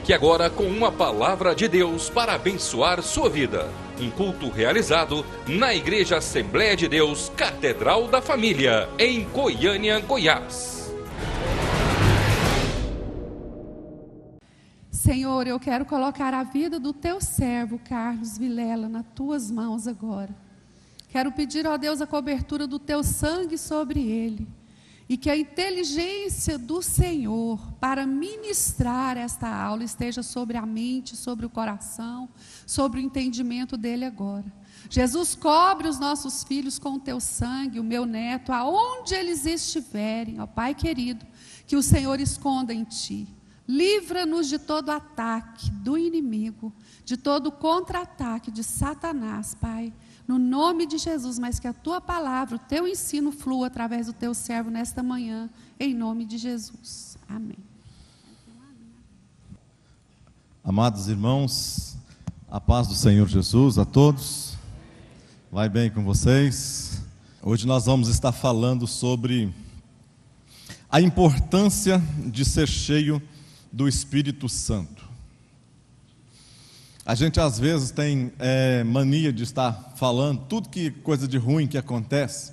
Fique agora com uma palavra de Deus para abençoar sua vida. Um culto realizado na Igreja Assembleia de Deus, Catedral da Família, em Goiânia, Goiás. Senhor, eu quero colocar a vida do teu servo, Carlos Vilela, nas tuas mãos agora. Quero pedir, ó Deus, a cobertura do teu sangue sobre ele. E que a inteligência do Senhor para ministrar esta aula esteja sobre a mente, sobre o coração, sobre o entendimento dele agora. Jesus, cobre os nossos filhos com o teu sangue, o meu neto, aonde eles estiverem, ó Pai querido, que o Senhor esconda em ti. Livra-nos de todo ataque do inimigo, de todo contra-ataque de Satanás, Pai. No nome de Jesus, mas que a tua palavra, o teu ensino flua através do teu servo nesta manhã, em nome de Jesus. Amém. Amados irmãos, a paz do Senhor Jesus a todos. Vai bem com vocês? Hoje nós vamos estar falando sobre a importância de ser cheio do Espírito Santo. A gente às vezes tem mania de estar falando tudo que coisa de ruim que acontece,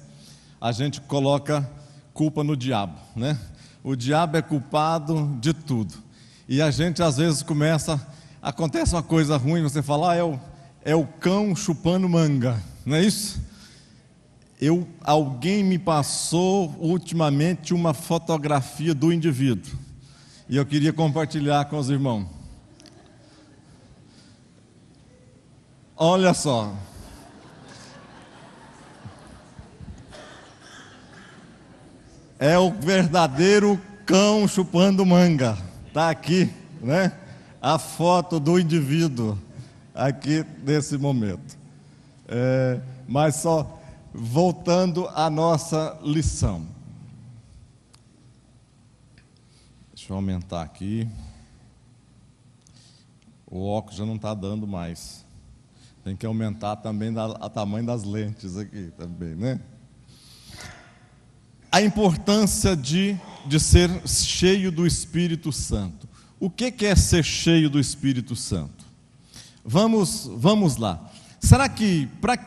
a gente coloca culpa no diabo, né? O diabo é culpado de tudo. E a gente às vezes acontece uma coisa ruim, você fala, é o cão chupando manga, não é isso? Alguém me passou ultimamente uma fotografia do indivíduo, e eu queria compartilhar com os irmãos. Olha só, é o verdadeiro cão chupando manga, está aqui, né? A foto do indivíduo, aqui nesse momento. Mas só voltando à nossa lição. Deixa eu aumentar aqui. O óculos já não está dando mais. Tem que aumentar também o tamanho das lentes aqui também, né? A importância de ser cheio do Espírito Santo. O que é ser cheio do Espírito Santo? Vamos lá. Será que, para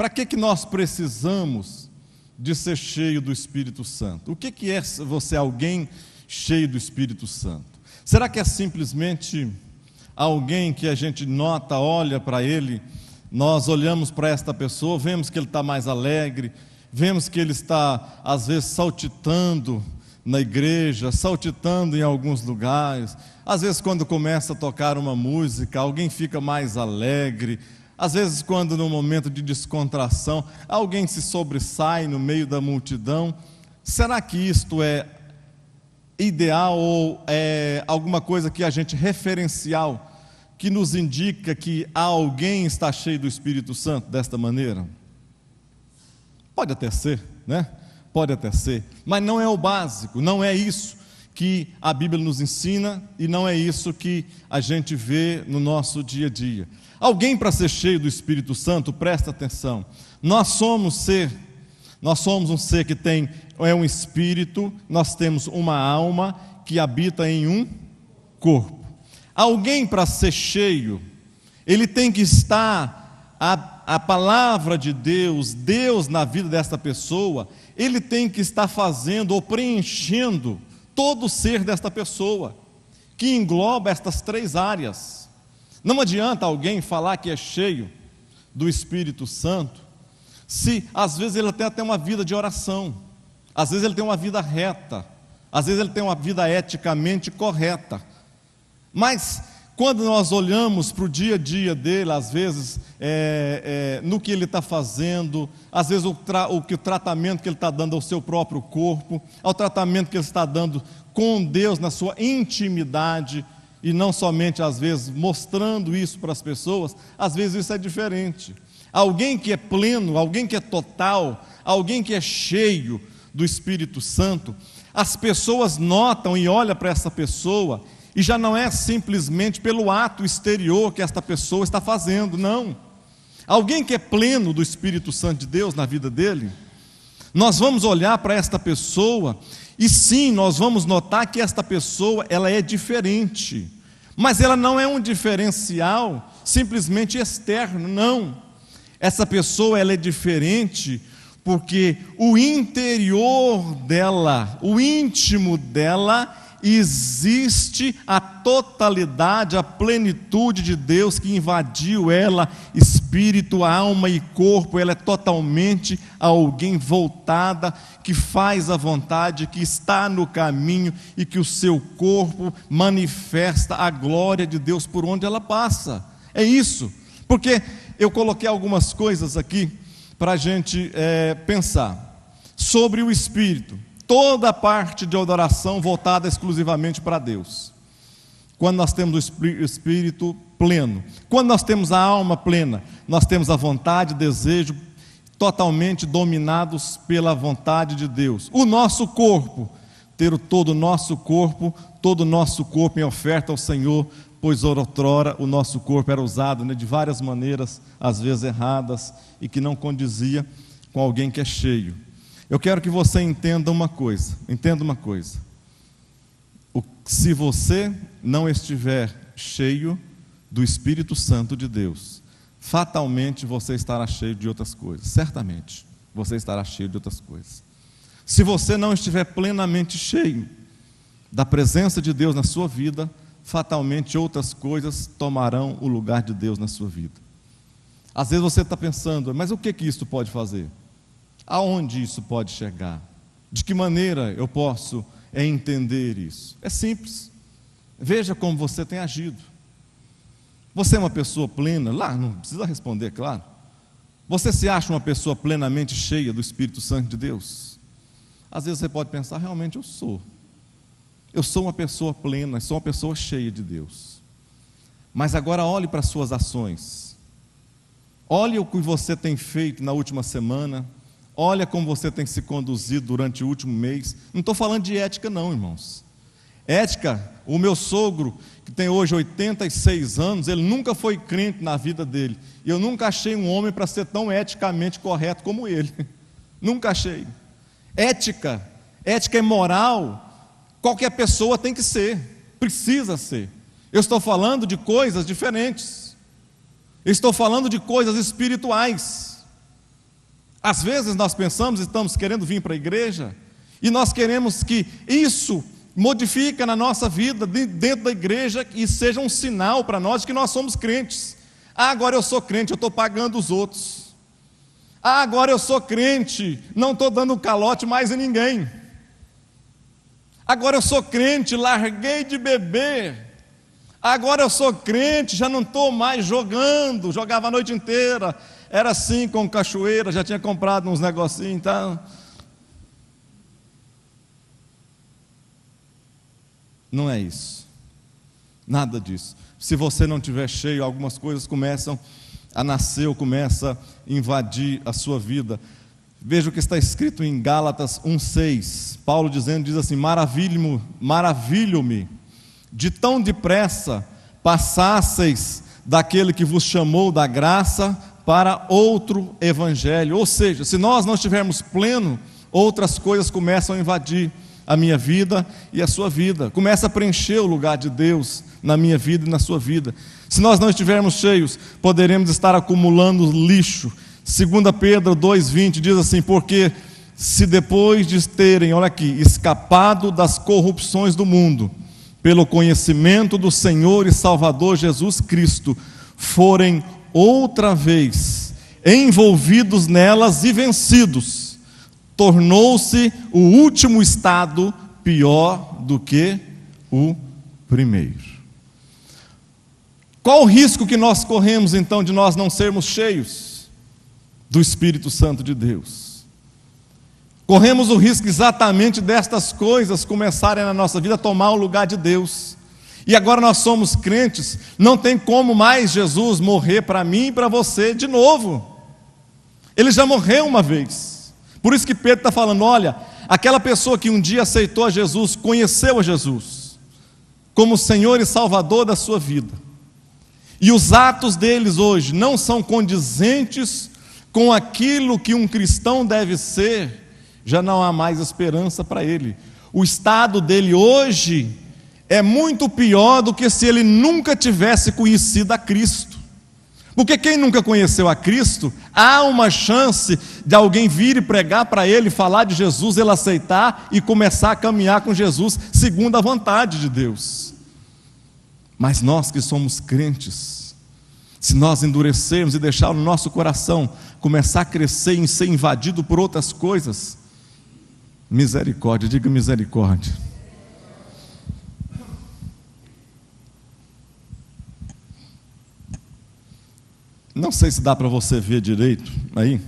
que nós precisamos de ser cheio do Espírito Santo? O que é você alguém cheio do Espírito Santo? Será que é simplesmente alguém que a gente nota, olha para ele, nós olhamos para esta pessoa, vemos que ele está mais alegre, vemos que ele está, às vezes, saltitando na igreja, saltitando em alguns lugares, às vezes quando começa a tocar uma música, alguém fica mais alegre, às vezes quando no momento de descontração, alguém se sobressai no meio da multidão. Será que isto é ideal ou é alguma coisa que a gente referencial que nos indica que alguém está cheio do Espírito Santo desta maneira? Pode até ser, né? Pode até ser, mas não é o básico, não é isso que a Bíblia nos ensina e não é isso que a gente vê no nosso dia a dia. Alguém para ser cheio do Espírito Santo, presta atenção, nós somos um ser que tem um espírito, nós temos uma alma que habita em um corpo. Alguém para ser cheio, ele tem que estar, a palavra de Deus na vida desta pessoa, ele tem que estar fazendo ou preenchendo todo o ser desta pessoa, que engloba estas três áreas. Não adianta alguém falar que é cheio do Espírito Santo, se às vezes ele tem até uma vida de oração, às vezes ele tem uma vida reta, às vezes ele tem uma vida eticamente correta, mas quando nós olhamos para o dia a dia dele, às vezes no que ele está fazendo, às vezes o tratamento que ele está dando ao seu próprio corpo, ao tratamento que ele está dando com Deus na sua intimidade, e não somente às vezes mostrando isso para as pessoas, às vezes isso é diferente. Alguém que é pleno, alguém que é total, alguém que é cheio do Espírito Santo, as pessoas notam e olham para essa pessoa, e já não é simplesmente pelo ato exterior que esta pessoa está fazendo, não. Alguém que é pleno do Espírito Santo de Deus na vida dele, nós vamos olhar para esta pessoa, e sim, nós vamos notar que esta pessoa, ela é diferente. Mas ela não é um diferencial simplesmente externo, não. Essa pessoa, ela é diferente porque o interior dela, o íntimo dela, existe a totalidade, a plenitude de Deus que invadiu ela, espírito, alma e corpo. Ela é totalmente alguém voltada, que faz a vontade, que está no caminho e que o seu corpo manifesta a glória de Deus por onde ela passa. É isso, porque eu coloquei algumas coisas aqui para a gente pensar sobre o espírito. Toda a parte de adoração voltada exclusivamente para Deus. Quando nós temos o espírito pleno, quando nós temos a alma plena, nós temos a vontade e desejo totalmente dominados pela vontade de Deus. O nosso corpo, ter todo o nosso corpo em oferta ao Senhor, pois outrora o nosso corpo era usado de várias maneiras, às vezes erradas, e que não condizia com alguém que é cheio. Eu quero que você entenda uma coisa. Se você não estiver cheio do Espírito Santo de Deus, fatalmente você estará cheio de outras coisas. Certamente você estará cheio de outras coisas. Se você não estiver plenamente cheio da presença de Deus na sua vida, fatalmente outras coisas tomarão o lugar de Deus na sua vida. Às vezes você está pensando, mas o que isso pode fazer? Aonde isso pode chegar? De que maneira eu posso entender isso? É simples. Veja como você tem agido. Você é uma pessoa plena? Lá, não precisa responder, claro. Você se acha uma pessoa plenamente cheia do Espírito Santo de Deus? Às vezes você pode pensar, realmente eu sou. Eu sou uma pessoa plena, sou uma pessoa cheia de Deus. Mas agora olhe para as suas ações. Olhe o que você tem feito na última semana. Olha como você tem se conduzido durante o último mês. Não estou falando de ética não, irmãos. Ética, o meu sogro, que tem hoje 86 anos, ele nunca foi crente na vida dele. E eu nunca achei um homem para ser tão eticamente correto como ele. Nunca achei. Ética é moral, qualquer pessoa tem que ser, precisa ser. Eu estou falando de coisas diferentes. Eu estou falando de coisas espirituais. Às vezes nós pensamos, estamos querendo vir para a igreja, e nós queremos que isso modifique na nossa vida, dentro da igreja, e seja um sinal para nós de que nós somos crentes. Agora eu sou crente, eu estou pagando os outros. Agora eu sou crente, não estou dando calote mais em ninguém. Agora eu sou crente, larguei de beber. Agora eu sou crente, já não estou mais jogando, jogava a noite inteira. Era assim com cachoeira, já tinha comprado uns negocinhos, tá? Não é isso. Nada disso. Se você não estiver cheio, algumas coisas começam a nascer ou começam a invadir a sua vida. Veja o que está escrito em Gálatas 1,6. Paulo diz assim: maravilho-me de tão depressa passasseis daquele que vos chamou da graça para outro evangelho. Ou seja, se nós não estivermos pleno, outras coisas começam a invadir a minha vida e a sua vida. Começa a preencher o lugar de Deus na minha vida e na sua vida. Se nós não estivermos cheios, poderemos estar acumulando lixo. 2 Pedro 2,20 diz assim: porque se depois de terem, olha aqui, escapado das corrupções do mundo, pelo conhecimento do Senhor e Salvador Jesus Cristo, forem outra vez envolvidos nelas e vencidos, tornou-se o último estado pior do que o primeiro. Qual o risco que nós corremos então de nós não sermos cheios do Espírito Santo de Deus? Corremos o risco exatamente destas coisas começarem na nossa vida a tomar o lugar de Deus. E agora nós somos crentes, não tem como mais Jesus morrer para mim e para você de novo. Ele já morreu uma vez. Por isso que Pedro está falando, olha, aquela pessoa que um dia aceitou a Jesus, conheceu a Jesus como Senhor e Salvador da sua vida, e os atos deles hoje não são condizentes com aquilo que um cristão deve ser, já não há mais esperança para ele. O estado dele hoje é muito pior do que se ele nunca tivesse conhecido a Cristo. Porque quem nunca conheceu a Cristo, há uma chance de alguém vir e pregar para ele, falar de Jesus, ele aceitar e começar a caminhar com Jesus segundo a vontade de Deus. Mas nós que somos crentes, se nós endurecermos e deixar o nosso coração começar a crescer em ser invadido por outras coisas, misericórdia, diga misericórdia. Não sei se dá para você ver direito aí.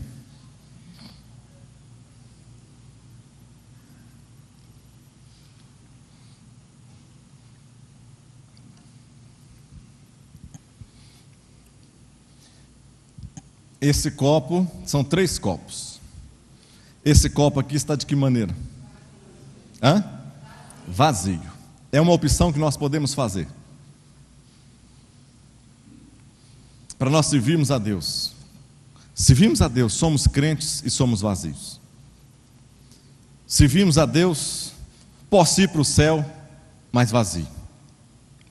Esse copo, são 3 copos. Esse copo aqui está de que maneira? Vazio. É uma opção que nós podemos fazer. Para nós servirmos a Deus. Servimos a Deus, somos crentes e somos vazios. Servimos a Deus, posso ir para o céu, mas vazio.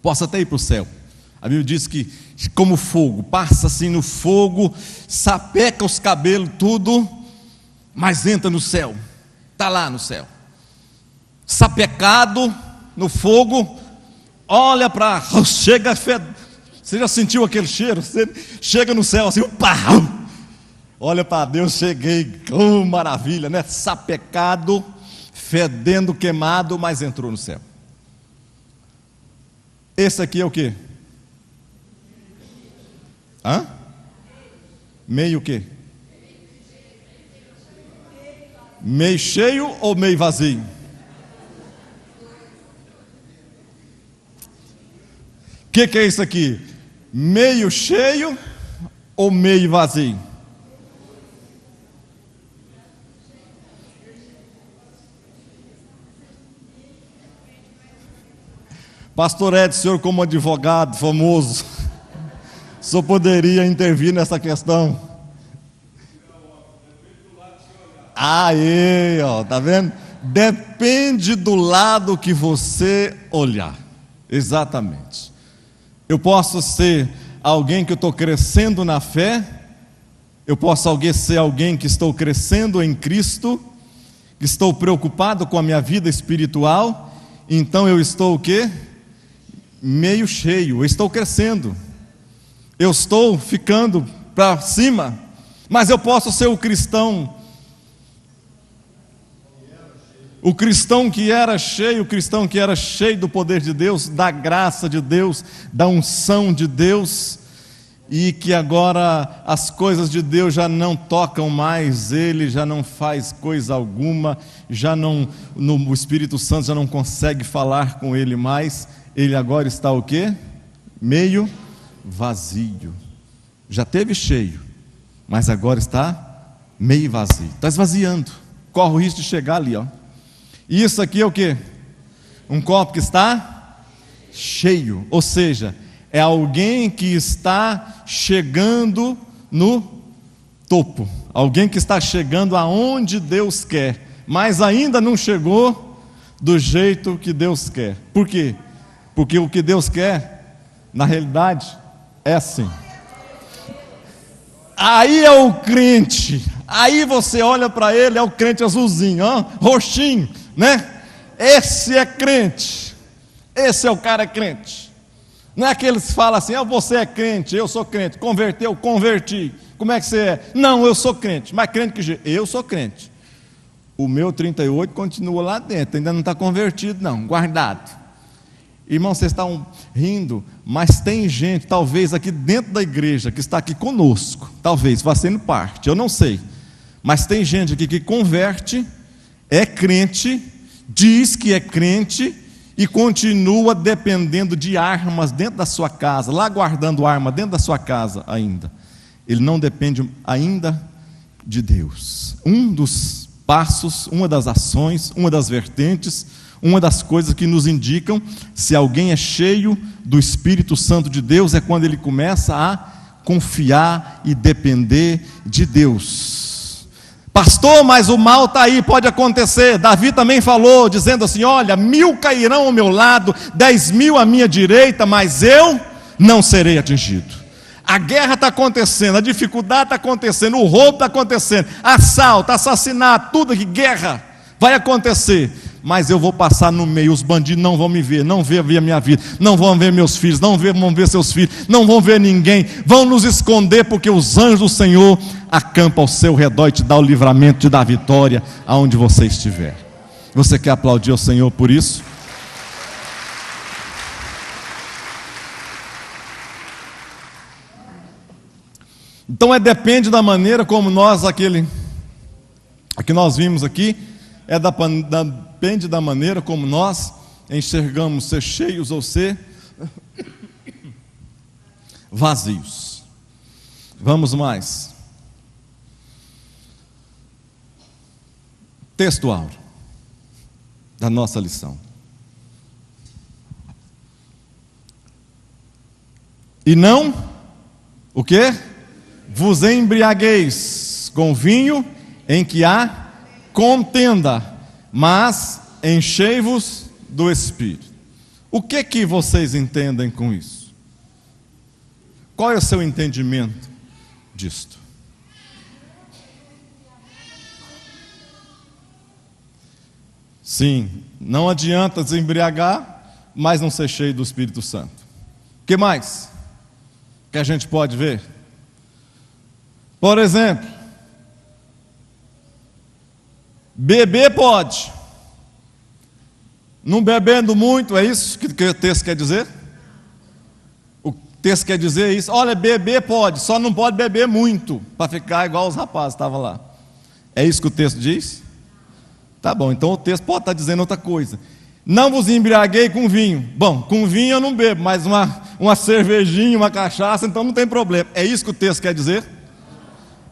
Posso até ir para o céu. A Bíblia diz que como fogo, passa assim no fogo, sapeca os cabelos, tudo, mas entra no céu, está lá no céu. Sapecado no fogo, olha para, chega fedendo. Você já sentiu aquele cheiro? Você chega no céu assim, olha para Deus, cheguei, maravilha, né? Sapecado, fedendo, queimado, mas entrou no céu. Esse aqui é o quê? Meio o quê? Meio cheio ou meio vazio? O que é isso aqui? Meio cheio ou meio vazio? Pastor Ed, senhor como advogado famoso, o senhor poderia intervir nessa questão? Aí, ó, tá vendo? Depende do lado que você olhar. Exatamente. Eu posso ser alguém que eu estou crescendo na fé, eu posso ser alguém que estou crescendo em Cristo, que estou preocupado com a minha vida espiritual, então eu estou o quê? Meio cheio, eu estou crescendo, eu estou ficando para cima, mas eu posso ser o cristão que era cheio do poder de Deus, da graça de Deus, da unção de Deus, e que agora as coisas de Deus já não tocam mais ele, já não faz coisa alguma, o Espírito Santo já não consegue falar com ele mais, ele agora está o quê? Meio vazio. Já teve cheio, mas agora está meio vazio, está esvaziando, corre o risco de chegar ali, ó. E isso aqui é o quê? Um copo que está cheio, ou seja, é alguém que está chegando no topo, alguém que está chegando aonde Deus quer, mas ainda não chegou do jeito que Deus quer. Por quê? Porque o que Deus quer, na realidade, é assim. Aí é o crente, aí você olha para ele, é o crente azulzinho, ó, roxinho, né? Esse é crente, esse é o cara crente. Não é aqueles que falam assim, você é crente, eu sou crente, converteu, converti. Como é que você é? Não, eu sou crente, mas crente que jeito? Eu sou crente. O meu 38 continua lá dentro, ainda não está convertido não, guardado. Irmão, vocês estão rindo, mas tem gente, talvez aqui dentro da igreja, que está aqui conosco, talvez, fazendo parte, eu não sei, mas tem gente aqui que converte, é crente, diz que é crente, e continua dependendo de armas dentro da sua casa, lá guardando arma dentro da sua casa ainda. Ele não depende ainda de Deus. Um dos passos, uma das ações, uma das vertentes, uma das coisas que nos indicam se alguém é cheio do Espírito Santo de Deus é quando ele começa a confiar e depender de Deus. Pastor, mas o mal está aí, pode acontecer. Davi também falou, dizendo assim: olha, 1000 cairão ao meu lado, 10.000 à minha direita, mas eu não serei atingido. A guerra está acontecendo, a dificuldade está acontecendo, o roubo está acontecendo, assalto, assassinato, tudo aqui, guerra vai acontecer, mas eu vou passar no meio. Os bandidos não vão me ver, não vão ver a minha vida, não vão ver meus filhos, não vão ver seus filhos, não vão ver ninguém, vão nos esconder, porque os anjos do Senhor acampam ao seu redor e te dá o livramento, te dá a vitória aonde você estiver. Você quer aplaudir ao Senhor por isso? Então depende da maneira como nós, que nós vimos aqui, depende da maneira como nós enxergamos ser cheios ou ser vazios. Vamos mais. Texto áureo da nossa lição. E não, o quê? Vos embriagueis com vinho em que há contenda, mas enchei-vos do Espírito. O que vocês entendem com isso? Qual é o seu entendimento disto? Sim, não adianta desembriagar, mas não ser cheio do Espírito Santo. O que mais que a gente pode ver? Por exemplo, beber pode, não bebendo muito, é isso que o texto quer dizer? O texto quer dizer isso. Olha, beber pode, só não pode beber muito, para ficar igual os rapazes estavam lá. É isso que o texto diz? Tá bom, então o texto pode estar dizendo outra coisa. Não vos embriaguei com vinho. Bom, com vinho eu não bebo, mas uma cervejinha, uma cachaça, então não tem problema. É isso que o texto quer dizer?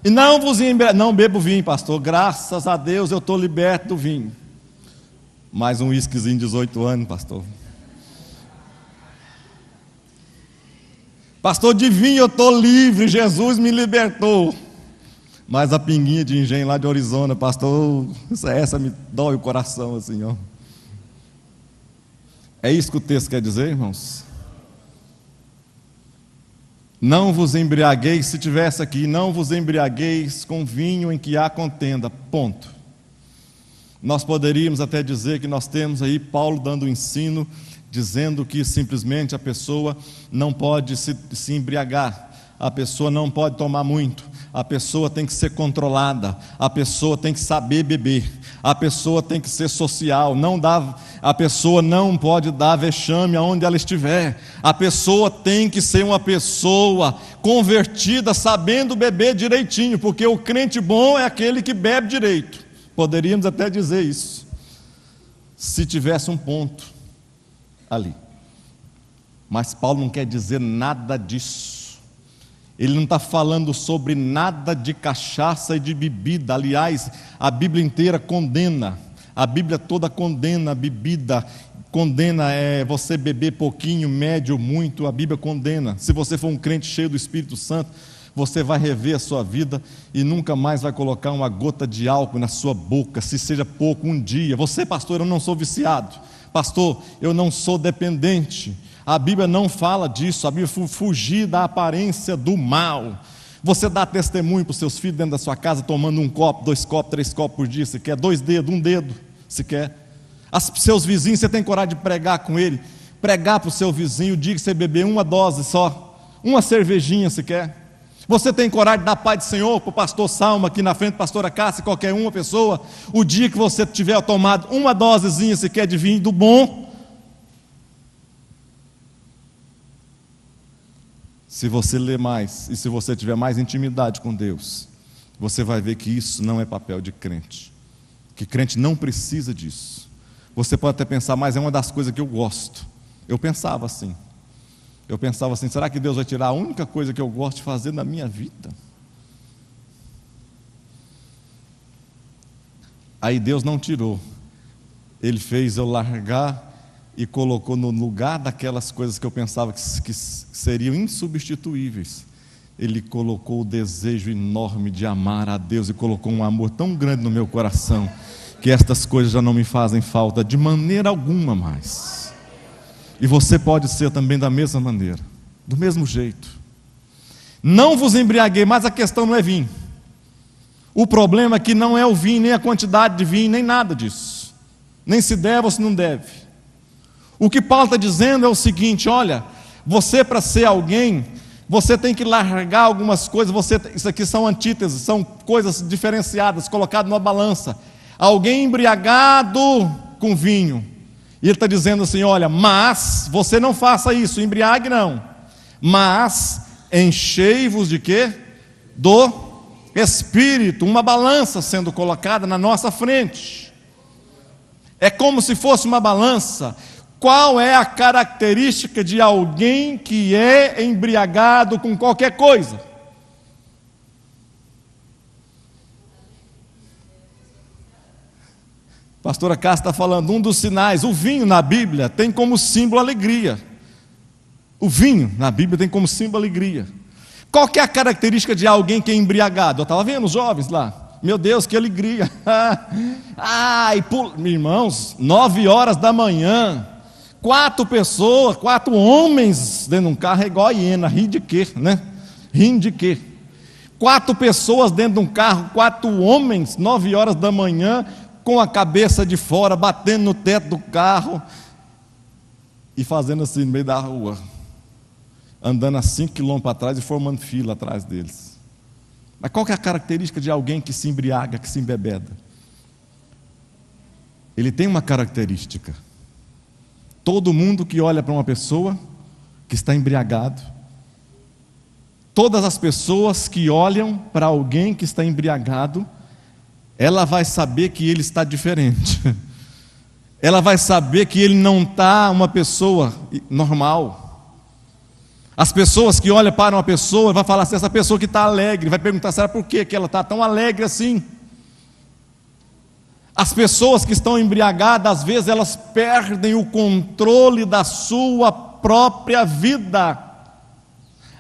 E não vos embriaguei, não bebo vinho, pastor, graças a Deus eu estou liberto do vinho. Mais um whiskyzinho de 18 anos, pastor. Pastor, de vinho eu estou livre, Jesus me libertou. Mas a pinguinha de engenho lá de Arizona, pastor, essa me dói o coração assim, ó. É isso que o texto quer dizer, irmãos? Não vos embriagueis, se tivesse aqui, não vos embriagueis com vinho em que há contenda, ponto. Nós poderíamos até dizer que nós temos aí Paulo dando o ensino, dizendo que simplesmente a pessoa não pode se embriagar, a pessoa não pode tomar muito, a pessoa tem que ser controlada, a pessoa tem que saber beber, a pessoa tem que ser social, a pessoa não pode dar vexame aonde ela estiver, a pessoa tem que ser uma pessoa convertida, sabendo beber direitinho, porque o crente bom é aquele que bebe direito. Poderíamos até dizer isso, se tivesse um ponto ali. Mas Paulo não quer dizer nada disso. Ele não está falando sobre nada de cachaça e de bebida. Aliás, a Bíblia inteira condena. A Bíblia toda condena a bebida. Condena você beber pouquinho, médio, muito. A Bíblia condena. Se você for um crente cheio do Espírito Santo, você vai rever a sua vida e nunca mais vai colocar uma gota de álcool na sua boca, se seja pouco, um dia. Você, pastor, eu não sou viciado. Pastor, eu não sou dependente. A Bíblia não fala disso. A Bíblia fugir da aparência do mal. Você dá testemunho para os seus filhos dentro da sua casa, tomando 1 copo, 2 copos, 3 copos por dia, se quer, 2 dedos, 1 dedo, se quer. Seus vizinhos, você tem coragem de pregar com ele? Pregar para o seu vizinho o dia que você beber uma dose só, uma cervejinha, se quer. Você tem coragem de dar paz do Senhor para o pastor Salma, aqui na frente, pastora Cássia, qualquer uma pessoa, o dia que você tiver tomado uma dosezinha sequer de vinho do bom? Se você ler mais, e se você tiver mais intimidade com Deus, você vai ver que isso não é papel de crente, que crente não precisa disso. Você pode até pensar, mas é uma das coisas que eu gosto. Eu pensava assim, será que Deus vai tirar a única coisa que eu gosto de fazer na minha vida? Aí Deus não tirou, Ele fez eu largar e colocou no lugar daquelas coisas que eu pensava que seriam insubstituíveis, Ele colocou o desejo enorme de amar a Deus e colocou um amor tão grande no meu coração que estas coisas já não me fazem falta de maneira alguma mais. E você pode ser também da mesma maneira, do mesmo jeito. Não vos embriaguei, mas a questão não é vinho. O problema é que não é o vinho, nem a quantidade de vinho, nem nada disso. Nem se deve ou se não deve. O que Paulo está dizendo é o seguinte: olha, você, para ser alguém, você tem que largar algumas coisas. Isso aqui são antíteses, são coisas diferenciadas, colocadas numa balança. Alguém embriagado com vinho, e ele está dizendo assim: olha, mas você não faça isso, embriague não, mas enchei-vos de quê? Do Espírito. Uma balança sendo colocada na nossa frente. É como se fosse uma balança. Qual é a característica de alguém que é embriagado com qualquer coisa? A pastora Cássia está falando, um dos sinais, o vinho na Bíblia tem como símbolo alegria. O vinho na Bíblia tem como símbolo alegria. Qual que é a característica de alguém que é embriagado? Eu estava vendo os jovens lá, meu Deus, que alegria. Irmãos, 9 horas da manhã, 4 pessoas, 4 homens dentro de um carro, é igual a hiena, ri de quê, né? Rindo de quê? 4 pessoas dentro de um carro, 4 homens, 9 horas da manhã, com a cabeça de fora, batendo no teto do carro e fazendo assim no meio da rua, andando a 5 quilômetros atrás e formando fila atrás deles. Mas qual que é a característica de alguém que se embriaga, que se embebeda? Ele tem uma característica. Todo mundo que olha para uma pessoa que está embriagado, todas as pessoas que olham para alguém que está embriagado, ela vai saber que ele está diferente. Ela vai saber que ele não está uma pessoa normal. As pessoas que olham para uma pessoa, vai falar assim, essa pessoa que está alegre, vai perguntar, será por que ela está tão alegre assim? As pessoas que estão embriagadas, às vezes elas perdem o controle da sua própria vida.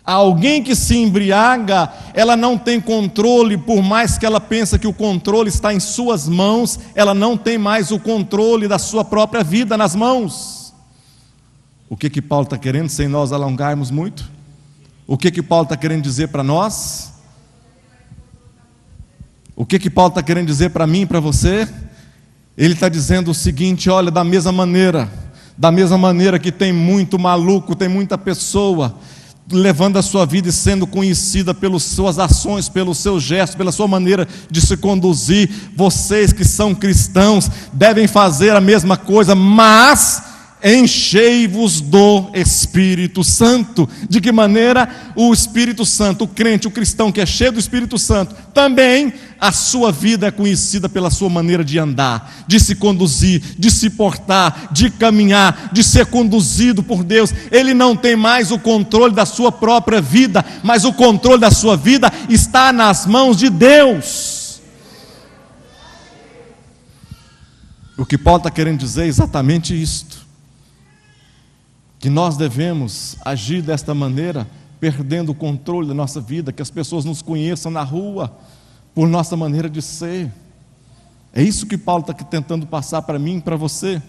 Alguém que se embriaga, ela não tem controle, por mais que ela pense que o controle está em suas mãos, ela não tem mais o controle da sua própria vida nas mãos. O que Paulo está querendo, sem nós alongarmos muito? O que Paulo está querendo dizer para nós? O que Paulo está querendo dizer para mim e para você? Ele está dizendo o seguinte: olha, da mesma maneira que tem muito maluco, tem muita pessoa levando a sua vida e sendo conhecida pelas suas ações, pelos seus gestos, pela sua maneira de se conduzir, vocês que são cristãos devem fazer a mesma coisa, mas enchei-vos do Espírito Santo. De que maneira? O Espírito Santo, o crente, o cristão que é cheio do Espírito Santo, também a sua vida é conhecida pela sua maneira de andar, de se conduzir, de se portar, de caminhar, de ser conduzido por Deus. Ele não tem mais o controle da sua própria vida, mas o controle da sua vida está nas mãos de Deus. O que Paulo está querendo dizer é exatamente isto: que nós devemos agir desta maneira, perdendo o controle da nossa vida, que as pessoas nos conheçam na rua por nossa maneira de ser. É isso que Paulo está tentando passar para mim e para você.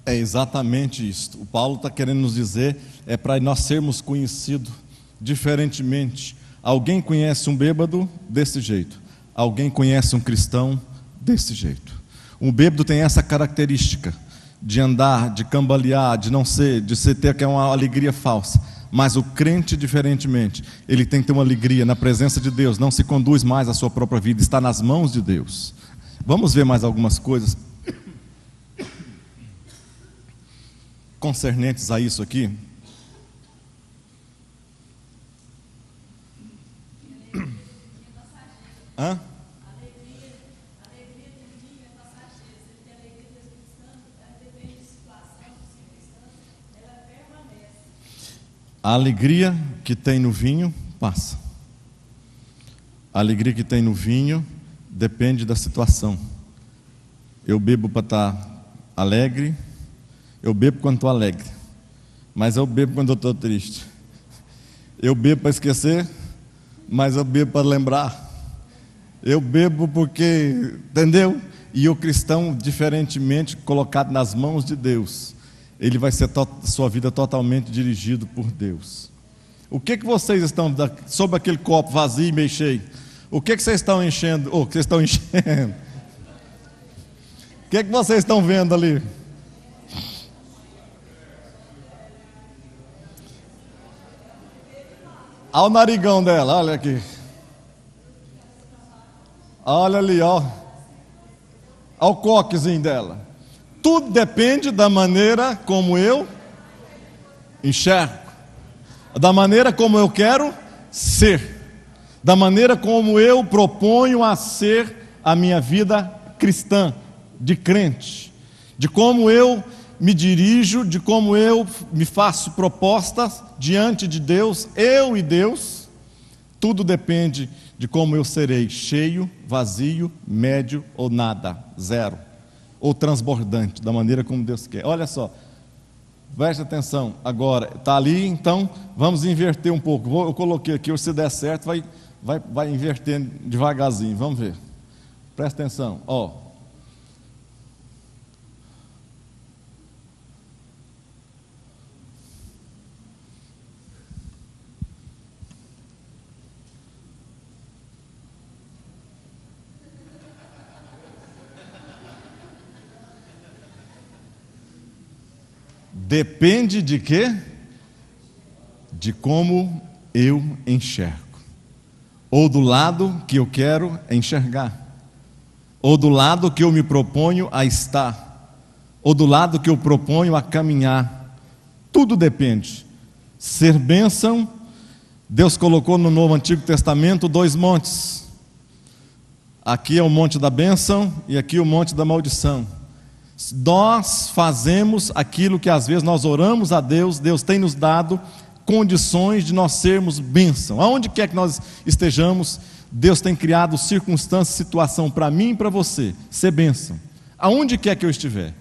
É exatamente isso. O Paulo está querendo nos dizer, é para nós sermos conhecidos diferentemente. Alguém conhece um bêbado desse jeito, alguém conhece um cristão desse jeito. O bêbado tem essa característica de andar, de cambalear, de ter uma alegria falsa. Mas o crente, diferentemente, ele tem que ter uma alegria na presença de Deus, não se conduz mais à sua própria vida, está nas mãos de Deus. Vamos ver mais algumas coisas concernentes a isso aqui. Hã? A alegria que tem no vinho passa. A alegria que tem no vinho depende da situação. Eu bebo para estar alegre, eu bebo quando estou alegre, mas eu bebo quando eu estou triste. Eu bebo para esquecer, mas eu bebo para lembrar. Eu bebo porque, entendeu? E o cristão, diferentemente, colocado nas mãos de Deus, ele vai ser sua vida totalmente dirigido por Deus. O que vocês estão, sobre aquele copo vazio e meio cheio, o que vocês estão enchendo? O que vocês estão enchendo? O que vocês estão vendo ali? Olha o narigão dela, olha aqui. Olha ali, ó. Olha o coquezinho dela. Tudo depende da maneira como eu enxergo, da maneira como eu quero ser, da maneira como eu proponho a ser a minha vida cristã, de crente, de como eu me dirijo, de como eu me faço propostas diante de Deus, eu e Deus. Tudo depende de como eu serei, cheio, vazio, médio ou nada, zero, ou transbordante, da maneira como Deus quer. Olha só, preste atenção agora, está ali, então vamos inverter um pouco. Eu coloquei aqui, se der certo vai invertendo devagarzinho, vamos ver. Presta atenção, ó. Depende de quê? De como eu enxergo, ou do lado que eu quero enxergar, ou do lado que eu me proponho a estar, ou do lado que eu proponho a caminhar. Tudo depende. Ser bênção, Deus colocou no Novo Antigo Testamento 2 montes. Aqui é o monte da bênção e aqui o monte da maldição. Nós fazemos aquilo que às vezes nós oramos a Deus, Deus tem nos dado condições de nós sermos bênção. Aonde quer que nós estejamos, Deus tem criado circunstâncias, situação para mim e para você ser bênção. Aonde quer que eu estiver.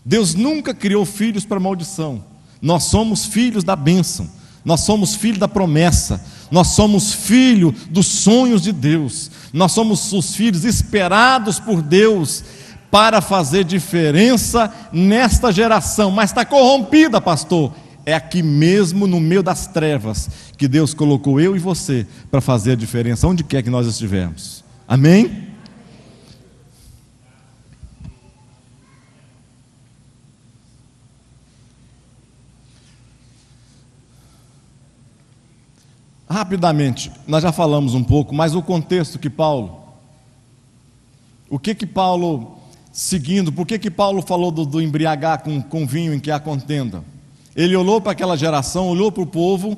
Deus nunca criou filhos para maldição. Nós somos filhos da bênção. Nós somos filhos da promessa. Nós somos filhos dos sonhos de Deus. Nós somos os filhos esperados por Deus para fazer diferença nesta geração. Mas está corrompida, pastor. É aqui mesmo no meio das trevas que Deus colocou eu e você para fazer a diferença onde quer que nós estivermos. Amém? Rapidamente, nós já falamos um pouco, mas o contexto que Paulo, o que Paulo, seguindo, por que Paulo falou do embriagar com vinho em que há contenda? Ele olhou para aquela geração, olhou para o povo,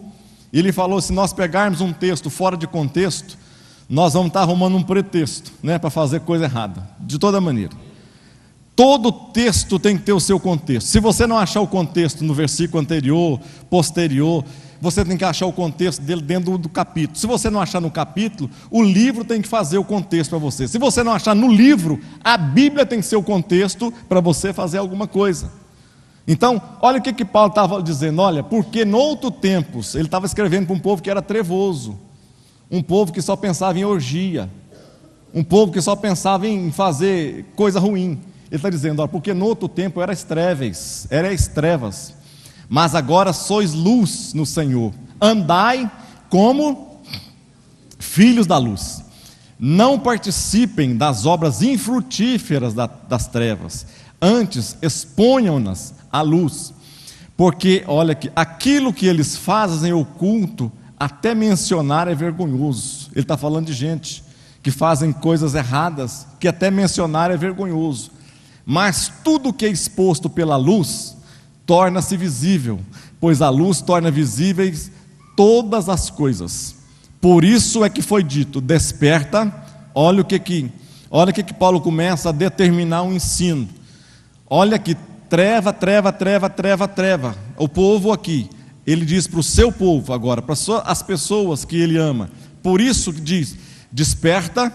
e ele falou: se nós pegarmos um texto fora de contexto, nós vamos estar arrumando um pretexto, para fazer coisa errada, de toda maneira. Todo texto tem que ter o seu contexto. Se você não achar o contexto no versículo anterior, posterior, você tem que achar o contexto dele dentro do capítulo. Se você não achar no capítulo, o livro tem que fazer o contexto para você. Se você não achar no livro, a Bíblia tem que ser o contexto para você fazer alguma coisa. Então, olha o que Paulo estava dizendo. Olha, porque noutros tempos, ele estava escrevendo para um povo que era trevoso, um povo que só pensava em orgia, um povo que só pensava em fazer coisa ruim. Ele está dizendo: olha, porque noutro tempo erais trevas, mas agora sois luz no Senhor, andai como filhos da luz. Não participem das obras infrutíferas das trevas, antes exponham-nas à luz, porque, olha aqui, aquilo que eles fazem em oculto, até mencionar é vergonhoso. Ele está falando de gente que fazem coisas erradas, que até mencionar é vergonhoso. Mas tudo que é exposto pela luz torna-se visível, pois a luz torna visíveis todas as coisas. Por isso é que foi dito: desperta. Olha o que Paulo começa a determinar um ensino. Olha aqui, treva, treva, treva, treva, treva. O povo aqui, ele diz para o seu povo agora, para as pessoas que ele ama. Por isso que diz: desperta,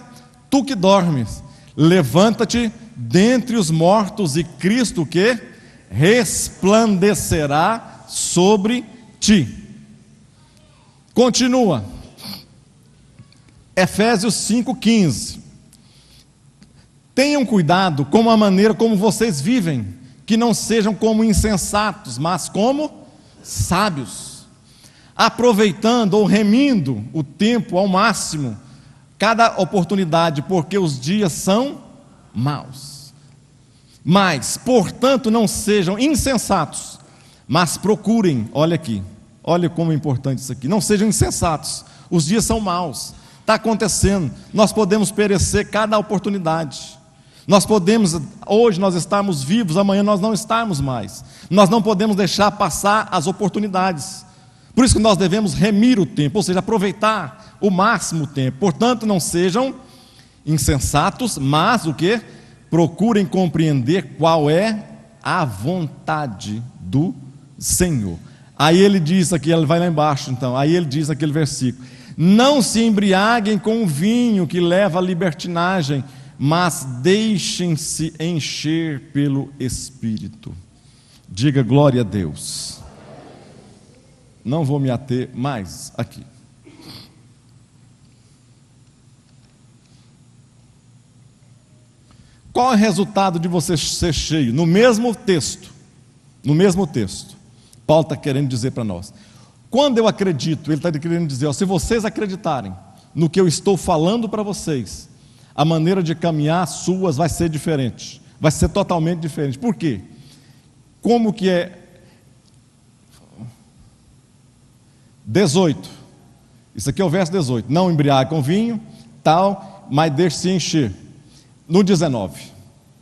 tu que dormes, levanta-te dentre os mortos, e Cristo que resplandecerá sobre ti. Continua, Efésios 5,15. Tenham cuidado com a maneira como vocês vivem, que não sejam como insensatos, mas como sábios, aproveitando ou remindo o tempo ao máximo, cada oportunidade, porque os dias são maus. Mas, portanto, não sejam insensatos, mas procurem, olha aqui, olha como é importante isso aqui, não sejam insensatos, os dias são maus, está acontecendo, nós podemos perecer cada oportunidade. Nós podemos, hoje nós estarmos vivos, amanhã nós não estarmos mais. Nós não podemos deixar passar as oportunidades. Por isso que nós devemos remir o tempo, ou seja, aproveitar o máximo o tempo. Portanto, não sejam insensatos, mas o que? Procurem compreender qual é a vontade do Senhor. Aí ele diz aqui, ele vai lá embaixo então, aí ele diz aquele versículo: não se embriaguem com o vinho que leva à libertinagem, mas deixem-se encher pelo Espírito. Diga glória a Deus. Não vou me ater mais aqui. Qual é o resultado de você ser cheio? No mesmo texto, Paulo está querendo dizer para nós: quando eu acredito, ele está querendo dizer, se vocês acreditarem no que eu estou falando para vocês, a maneira de caminhar suas vai ser diferente, vai ser totalmente diferente. Por quê? Como que é? 18, isso aqui é o verso 18, não embriague com vinho, tal, mas deixe-se encher. No 19,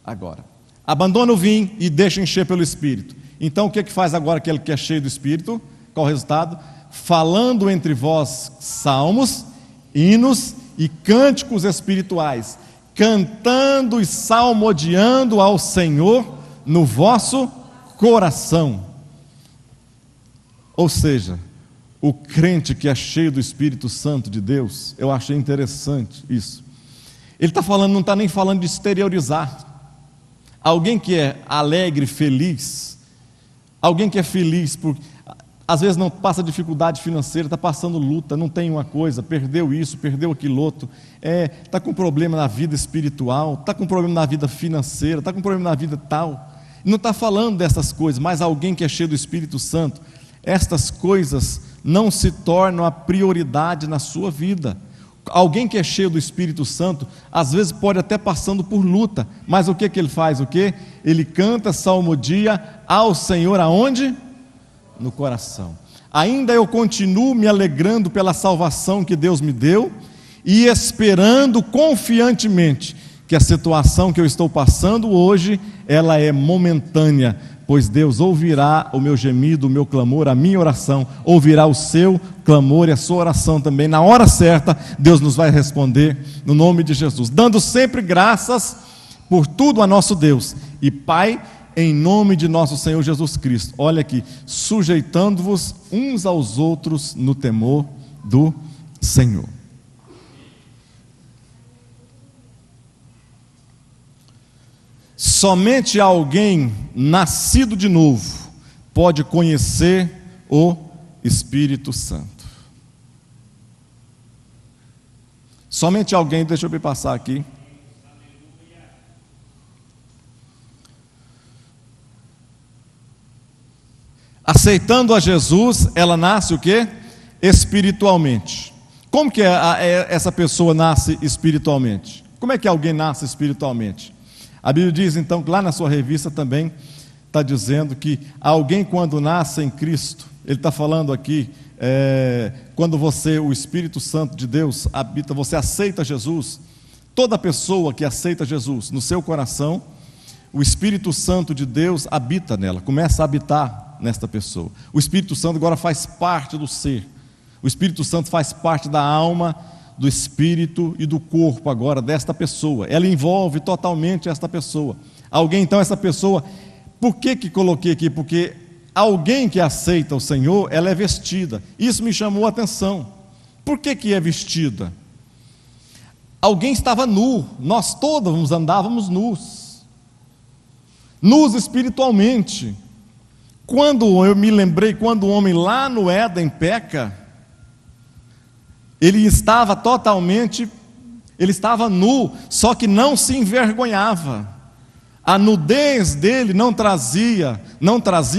agora, abandona o vinho e deixa encher pelo Espírito. Então o que faz agora aquele que é cheio do Espírito? Qual o resultado? Falando entre vós salmos, hinos e cânticos espirituais, cantando e salmodiando ao Senhor no vosso coração. Ou seja, o crente que é cheio do Espírito Santo de Deus, eu achei interessante isso. Ele está falando, não está nem falando de exteriorizar. Alguém que é alegre, feliz, alguém que é feliz porque às vezes não passa dificuldade financeira, está passando luta, não tem uma coisa, perdeu isso, perdeu aquilo outro, está com problema na vida espiritual, está com problema na vida financeira, está com problema na vida tal. Não está falando dessas coisas, mas alguém que é cheio do Espírito Santo, estas coisas não se tornam a prioridade na sua vida. Alguém que é cheio do Espírito Santo, às vezes pode até passando por luta, mas o que ele faz? Ele canta, salmodia ao Senhor aonde? No coração. Ainda eu continuo me alegrando pela salvação que Deus me deu e esperando confiantemente que a situação que eu estou passando hoje, ela é momentânea, pois Deus ouvirá o meu gemido, o meu clamor, a minha oração, ouvirá o seu clamor e a sua oração também. Na hora certa, Deus nos vai responder no nome de Jesus, dando sempre graças por tudo a nosso Deus e Pai, em nome de nosso Senhor Jesus Cristo. Olha aqui, sujeitando-vos uns aos outros no temor do Senhor. Somente alguém nascido de novo pode conhecer o Espírito Santo. Somente alguém, deixa eu me passar aqui. Aceitando a Jesus, ela nasce o quê? Espiritualmente. Como que essa pessoa nasce espiritualmente? Como é que alguém nasce espiritualmente? A Bíblia diz então, que lá na sua revista também está dizendo que alguém quando nasce em Cristo, ele está falando aqui, quando o Espírito Santo de Deus habita, você aceita Jesus, toda pessoa que aceita Jesus no seu coração, o Espírito Santo de Deus habita nela, começa a habitar nesta pessoa. O Espírito Santo agora faz parte do ser. O Espírito Santo faz parte da alma, do espírito e do corpo agora desta pessoa. Ela envolve totalmente esta pessoa. Alguém, então, essa pessoa, por que coloquei aqui? Porque alguém que aceita o Senhor, ela é vestida. Isso me chamou a atenção. Por que é vestida? Alguém estava nu, nós todos andávamos nus espiritualmente. Quando eu me lembrei, quando o homem lá no Éden peca, ele estava nu, só que não se envergonhava. A nudez dele não trazia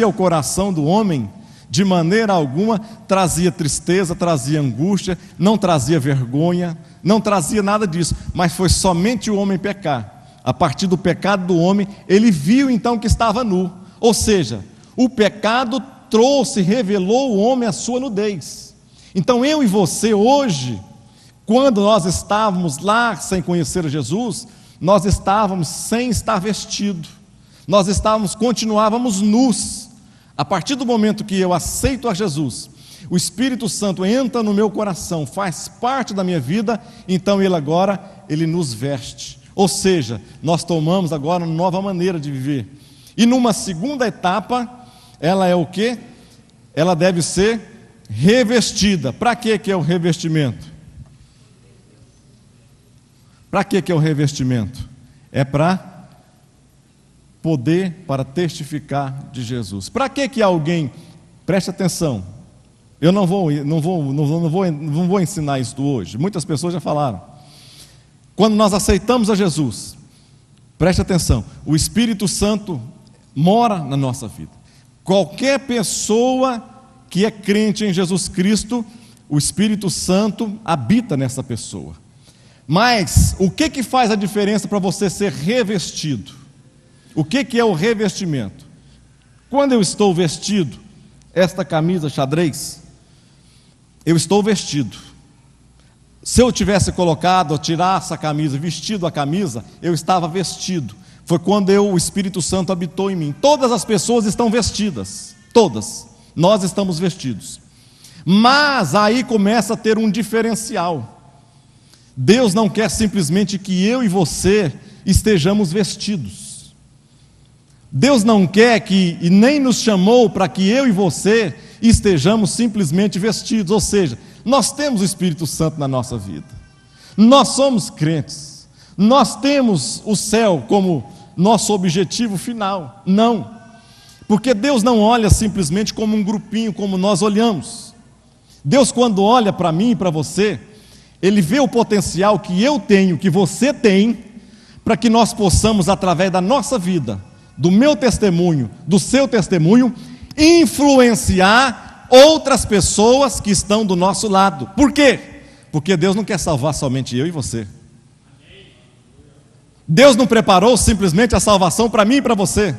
ao coração do homem, de maneira alguma, trazia tristeza, trazia angústia, não trazia vergonha, não trazia nada disso, mas foi somente o homem pecar. A partir do pecado do homem, ele viu então que estava nu, ou seja, o pecado revelou o homem a sua nudez. Então eu e você hoje, quando nós estávamos lá sem conhecer Jesus, nós estávamos sem estar vestido, continuávamos nus. A partir do momento que eu aceito a Jesus, o Espírito Santo entra no meu coração, faz parte da minha vida, então ele nos veste. Ou seja, nós tomamos agora uma nova maneira de viver. E numa segunda etapa, ela é o quê? Ela deve ser revestida. Para que é o revestimento? Para que é o revestimento? É para testificar de Jesus. Para que alguém, preste atenção, eu não vou ensinar isso hoje, muitas pessoas já falaram. Quando nós aceitamos a Jesus, preste atenção, o Espírito Santo mora na nossa vida. Qualquer pessoa que é crente em Jesus Cristo, o Espírito Santo habita nessa pessoa. Mas o que faz a diferença para você ser revestido? O que é o revestimento? Quando eu estou vestido, esta camisa xadrez, eu estou vestido. Se eu tivesse colocado, tirasse a camisa, vestido a camisa, eu estava vestido. Foi quando o Espírito Santo habitou em mim. Todas as pessoas estão vestidas, todas, nós estamos vestidos. Mas aí começa a ter um diferencial. Deus não quer simplesmente que eu e você estejamos vestidos. Deus não quer e nem nos chamou para que eu e você estejamos simplesmente vestidos, ou seja, nós temos o Espírito Santo na nossa vida, nós somos crentes, nós temos o céu como nosso objetivo final. Não, porque Deus não olha simplesmente como um grupinho, como nós olhamos. Deus, quando olha para mim e para você, Ele vê o potencial que eu tenho, que você tem, para que nós possamos, através da nossa vida, do meu testemunho, do seu testemunho, influenciar outras pessoas que estão do nosso lado. Por quê? Porque Deus não quer salvar somente eu e você. Deus não preparou simplesmente a salvação para mim e para você.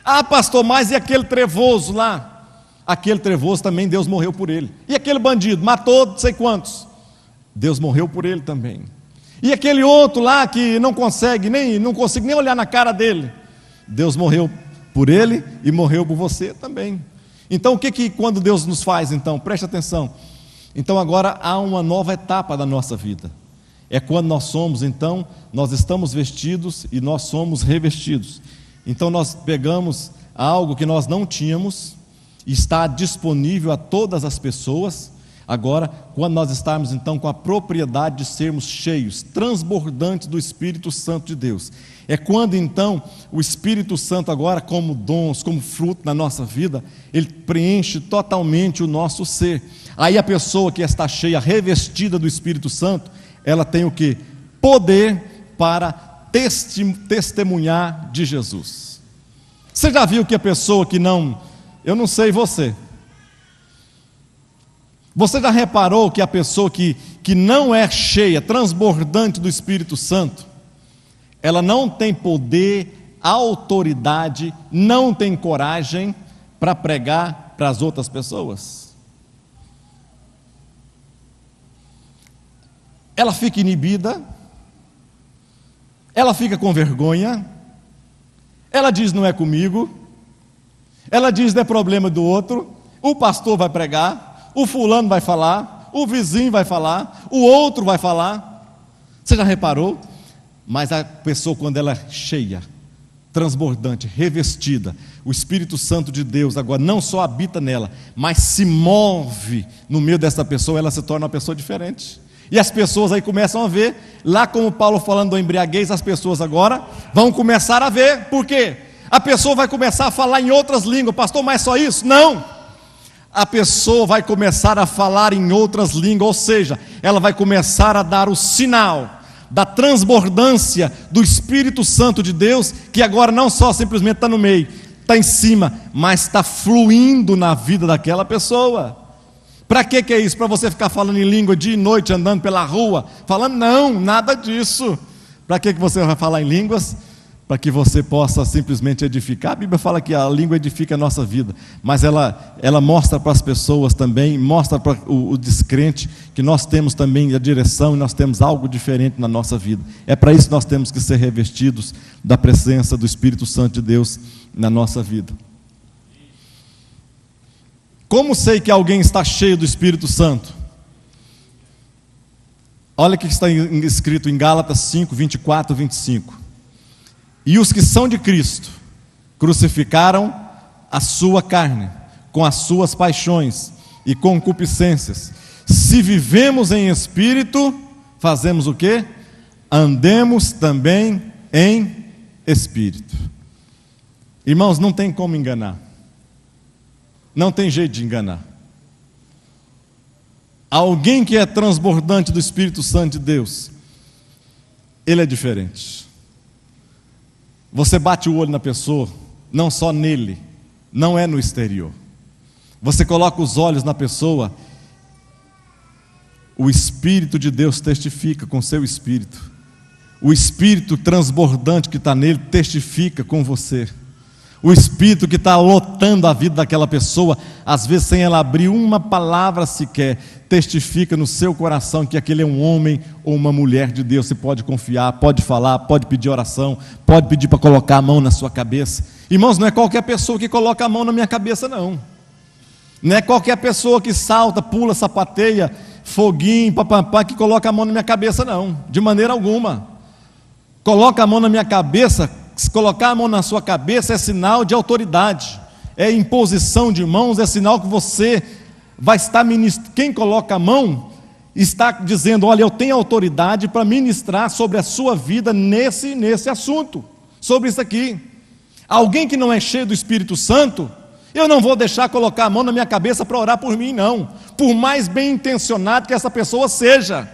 Ah, pastor, mas e aquele trevoso lá? Aquele trevoso também, Deus morreu por ele. E aquele bandido, matou não sei quantos, Deus morreu por ele também. E aquele outro lá que não consigo nem olhar na cara dele, Deus morreu por ele e morreu por você também. Então o que quando Deus nos faz, então, preste atenção, então agora há uma nova etapa da nossa vida, é quando nós estamos vestidos e nós somos revestidos. Então nós pegamos algo que nós não tínhamos, está disponível a todas as pessoas, agora quando nós estamos então com a propriedade de sermos cheios, transbordantes do Espírito Santo de Deus, é quando então o Espírito Santo agora, como dons, como fruto na nossa vida, ele preenche totalmente o nosso ser. Aí a pessoa que está cheia, revestida do Espírito Santo, ela tem o quê? Poder para testemunhar de Jesus. Você já viu que a pessoa que não, eu não sei você, Você já reparou que a pessoa que não é cheia, transbordante do Espírito Santo, ela não tem poder, autoridade, não tem coragem para pregar para as outras pessoas? Ela fica inibida, ela fica com vergonha, ela diz não é comigo, ela diz não é problema do outro, o pastor vai pregar, o fulano vai falar, o vizinho vai falar, o outro vai falar. Você já reparou? Mas a pessoa, quando ela é cheia, transbordante, revestida, o Espírito Santo de Deus agora não só habita nela, mas se move no meio dessa pessoa, ela se torna uma pessoa diferente. E as pessoas aí começam a ver, lá como Paulo falando do embriaguez, as pessoas agora vão começar a ver. Por quê? A pessoa vai começar a falar em outras línguas. Pastor, mas só isso? Não! A pessoa vai começar a falar em outras línguas, ou seja, ela vai começar a dar o sinal da transbordância do Espírito Santo de Deus, que agora não só simplesmente está no meio, está em cima, mas está fluindo na vida daquela pessoa. Para que é isso? Para você ficar falando em língua dia e noite, andando pela rua, falando? Não, nada disso. Para que você vai falar em línguas? Para que você possa simplesmente edificar. A Bíblia fala que a língua edifica a nossa vida, mas ela mostra para as pessoas também, mostra para o descrente, que nós temos também a direção e nós temos algo diferente na nossa vida. É para isso que nós temos que ser revestidos da presença do Espírito Santo de Deus na nossa vida. Como sei que alguém está cheio do Espírito Santo? Olha o que está escrito em Gálatas 5, 24 e 25. E os que são de Cristo crucificaram a sua carne com as suas paixões e concupiscências. Se vivemos em espírito, fazemos o quê? Andemos também em espírito. Irmãos, não tem como enganar. Não tem jeito de enganar. Alguém que é transbordante do Espírito Santo de Deus, ele é diferente. Você bate o olho na pessoa, não só nele, não é no exterior. Você coloca os olhos na pessoa, o Espírito de Deus testifica com seu espírito. O Espírito transbordante que está nele testifica com você. O Espírito que está lotando a vida daquela pessoa, às vezes sem ela abrir uma palavra sequer, testifica no seu coração que aquele é um homem ou uma mulher de Deus. Você pode confiar, pode falar, pode pedir oração, pode pedir para colocar a mão na sua cabeça. Irmãos, não é qualquer pessoa que coloca a mão na minha cabeça, não. Não é qualquer pessoa que salta, pula, sapateia, foguinho, papapá, que coloca a mão na minha cabeça, não. De maneira alguma. Coloca a mão na minha cabeça. Se colocar a mão na sua cabeça é sinal de autoridade, é imposição de mãos, é sinal que você vai estar ministrando. Quem coloca a mão está dizendo: olha, eu tenho autoridade para ministrar sobre a sua vida nesse assunto, sobre isso aqui. Alguém que não é cheio do Espírito Santo, eu não vou deixar colocar a mão na minha cabeça para orar por mim, não, por mais bem intencionado que essa pessoa seja.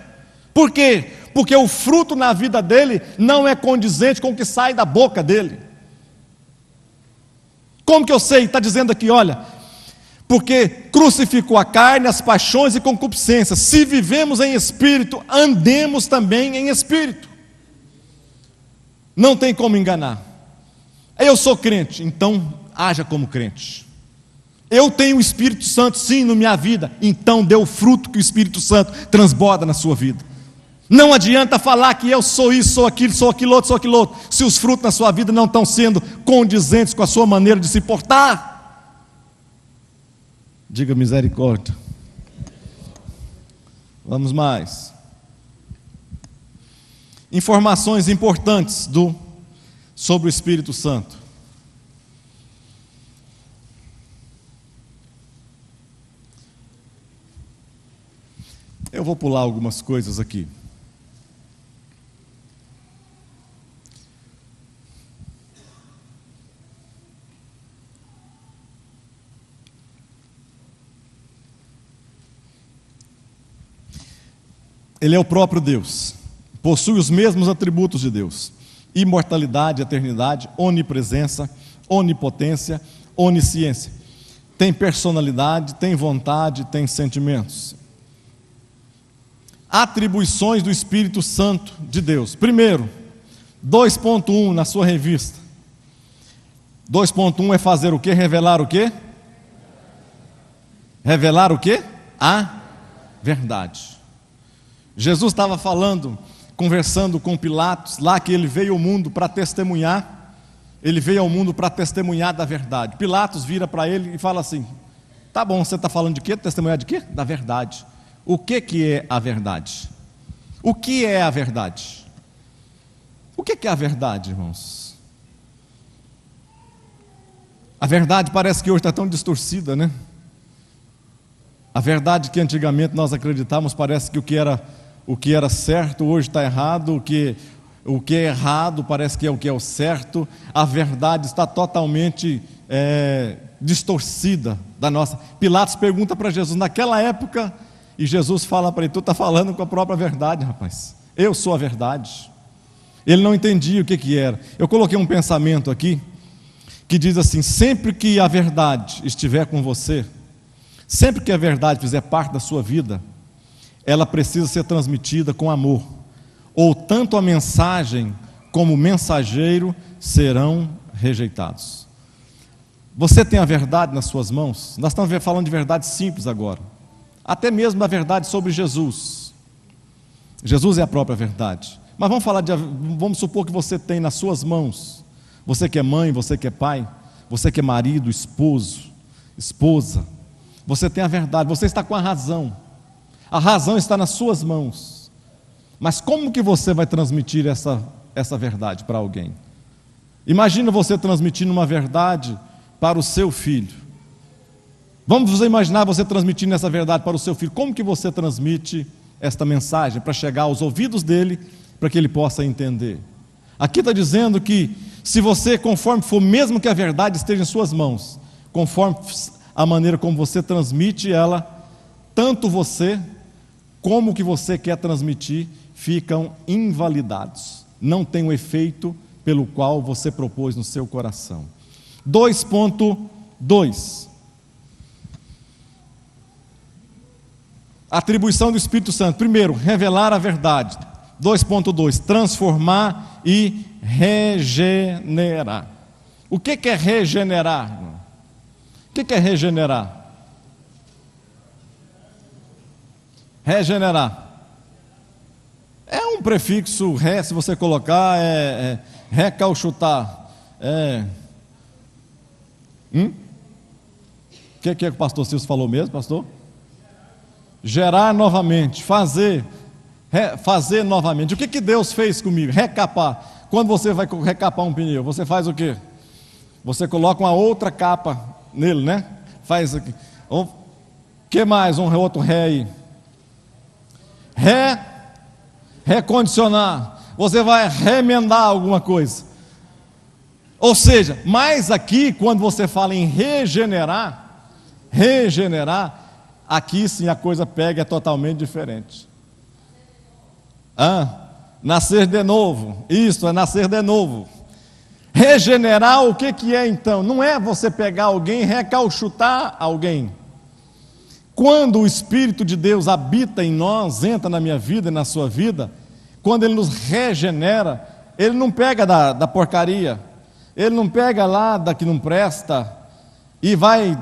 Por quê? Porque o fruto na vida dele não é condizente com o que sai da boca dele. Como que eu sei? Está dizendo aqui, olha, porque crucificou a carne, as paixões e concupiscências. Se vivemos em espírito, andemos também em espírito. Não tem como enganar. Eu sou crente, então haja como crente. Eu tenho o Espírito Santo sim na minha vida, então dê o fruto que o Espírito Santo transborda na sua vida. Não adianta falar que eu sou isso, sou aquilo outro, se os frutos na sua vida não estão sendo condizentes com a sua maneira de se portar. Diga misericórdia. Vamos mais. Informações importantes sobre o Espírito Santo. Eu vou pular algumas coisas aqui. Ele é o próprio Deus, possui os mesmos atributos de Deus: imortalidade, eternidade, onipresença, onipotência, onisciência. tem personalidade, tem vontade, tem sentimentos. Atribuições do Espírito Santo de Deus. Primeiro, 2.1 na sua revista. 2.1 é fazer o quê? Revelar o quê? Revelar o quê? A verdade. Jesus estava falando, conversando com Pilatos, lá que ele veio ao mundo para testemunhar. Ele veio ao mundo para testemunhar da verdade. Pilatos vira para ele e fala assim: tá bom, você está falando de quê? Testemunhar de quê? Da verdade. O que é a verdade? O que é a verdade? O que é a verdade, irmãos? A verdade parece que hoje está tão distorcida, né? A verdade que antigamente nós acreditávamos, parece que o que era certo hoje está errado, o que é errado parece que é o certo. A verdade está totalmente distorcida da nossa. Pilatos pergunta para Jesus naquela época, e Jesus fala para ele: tu está falando com a própria verdade, rapaz, eu sou a verdade. Ele não entendia o que era. Eu coloquei um pensamento aqui, que diz assim: sempre que a verdade estiver com você, sempre que a verdade fizer parte da sua vida, ela precisa ser transmitida com amor, ou tanto a mensagem como o mensageiro serão rejeitados. Você tem a verdade nas suas mãos? Nós estamos falando de verdade simples agora, até mesmo da verdade sobre Jesus. Jesus é a própria verdade. Mas vamos supor que você tem nas suas mãos, você que é mãe, você que é pai, você que é marido, esposo, esposa, você tem a verdade, você está com a razão está nas suas mãos. Mas como que você vai transmitir essa verdade para alguém? Imagina você transmitindo uma verdade para o seu filho. Vamos imaginar você transmitindo essa verdade para o seu filho. Como que você transmite esta mensagem para chegar aos ouvidos dele, para que ele possa entender? Aqui está dizendo que se você, conforme for, mesmo que a verdade esteja em suas mãos, conforme a maneira como você transmite ela, tanto você como o que você quer transmitir ficam invalidados, não tem o efeito pelo qual você propôs no seu coração. 2.2 Atribuição do Espírito Santo. Primeiro, revelar a verdade. 2.2 transformar e regenerar. O que é regenerar, irmão? O que é regenerar? Regenerar é um prefixo ré, se você colocar, recalchutar. O que é que o pastor Silvio falou mesmo, pastor? Gerar novamente, fazer novamente. O que Deus fez comigo? Recapar. Quando você vai recapar um pneu, você faz o quê? Você coloca uma outra capa nele, né? Faz aqui. O que mais? Um outro ré aí. Recondicionar. Você vai remendar alguma coisa. Ou seja, mas aqui, quando você fala em regenerar, aqui sim a coisa pega, é totalmente diferente. Nascer de novo. Isso, é nascer de novo. Regenerar, o que é então? Não é você pegar alguém e recalchutar alguém. Quando o Espírito de Deus habita em nós, entra na minha vida e na sua vida, quando Ele nos regenera, Ele não pega da porcaria, Ele não pega lá da que não presta e vai,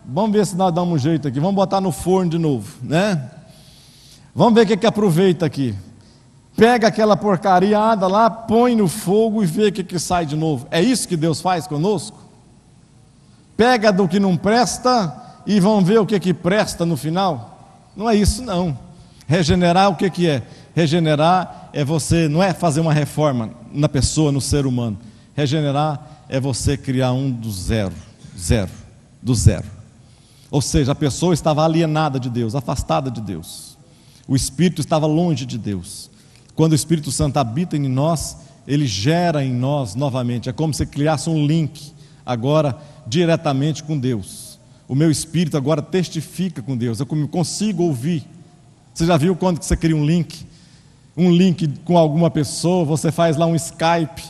vamos ver se nós damos um jeito aqui, vamos botar no forno de novo, né? Vamos ver o que aproveita aqui. Pega aquela porcariada lá, põe no fogo e vê o que sai de novo. É isso que Deus faz conosco? Pega do que não presta e vão ver o que presta no final? Não é isso não. Regenerar, o que é? Regenerar é você, não é fazer uma reforma na pessoa, no ser humano. Regenerar é você criar um do zero. Ou seja, a pessoa estava alienada de Deus, afastada de Deus. O Espírito estava longe de Deus. Quando o Espírito Santo habita em nós, ele gera em nós novamente. É como se criasse um link agora diretamente com Deus. O meu espírito agora testifica com Deus. Eu consigo ouvir. Você já viu quando você cria um link com alguma pessoa? Você faz lá um Skype,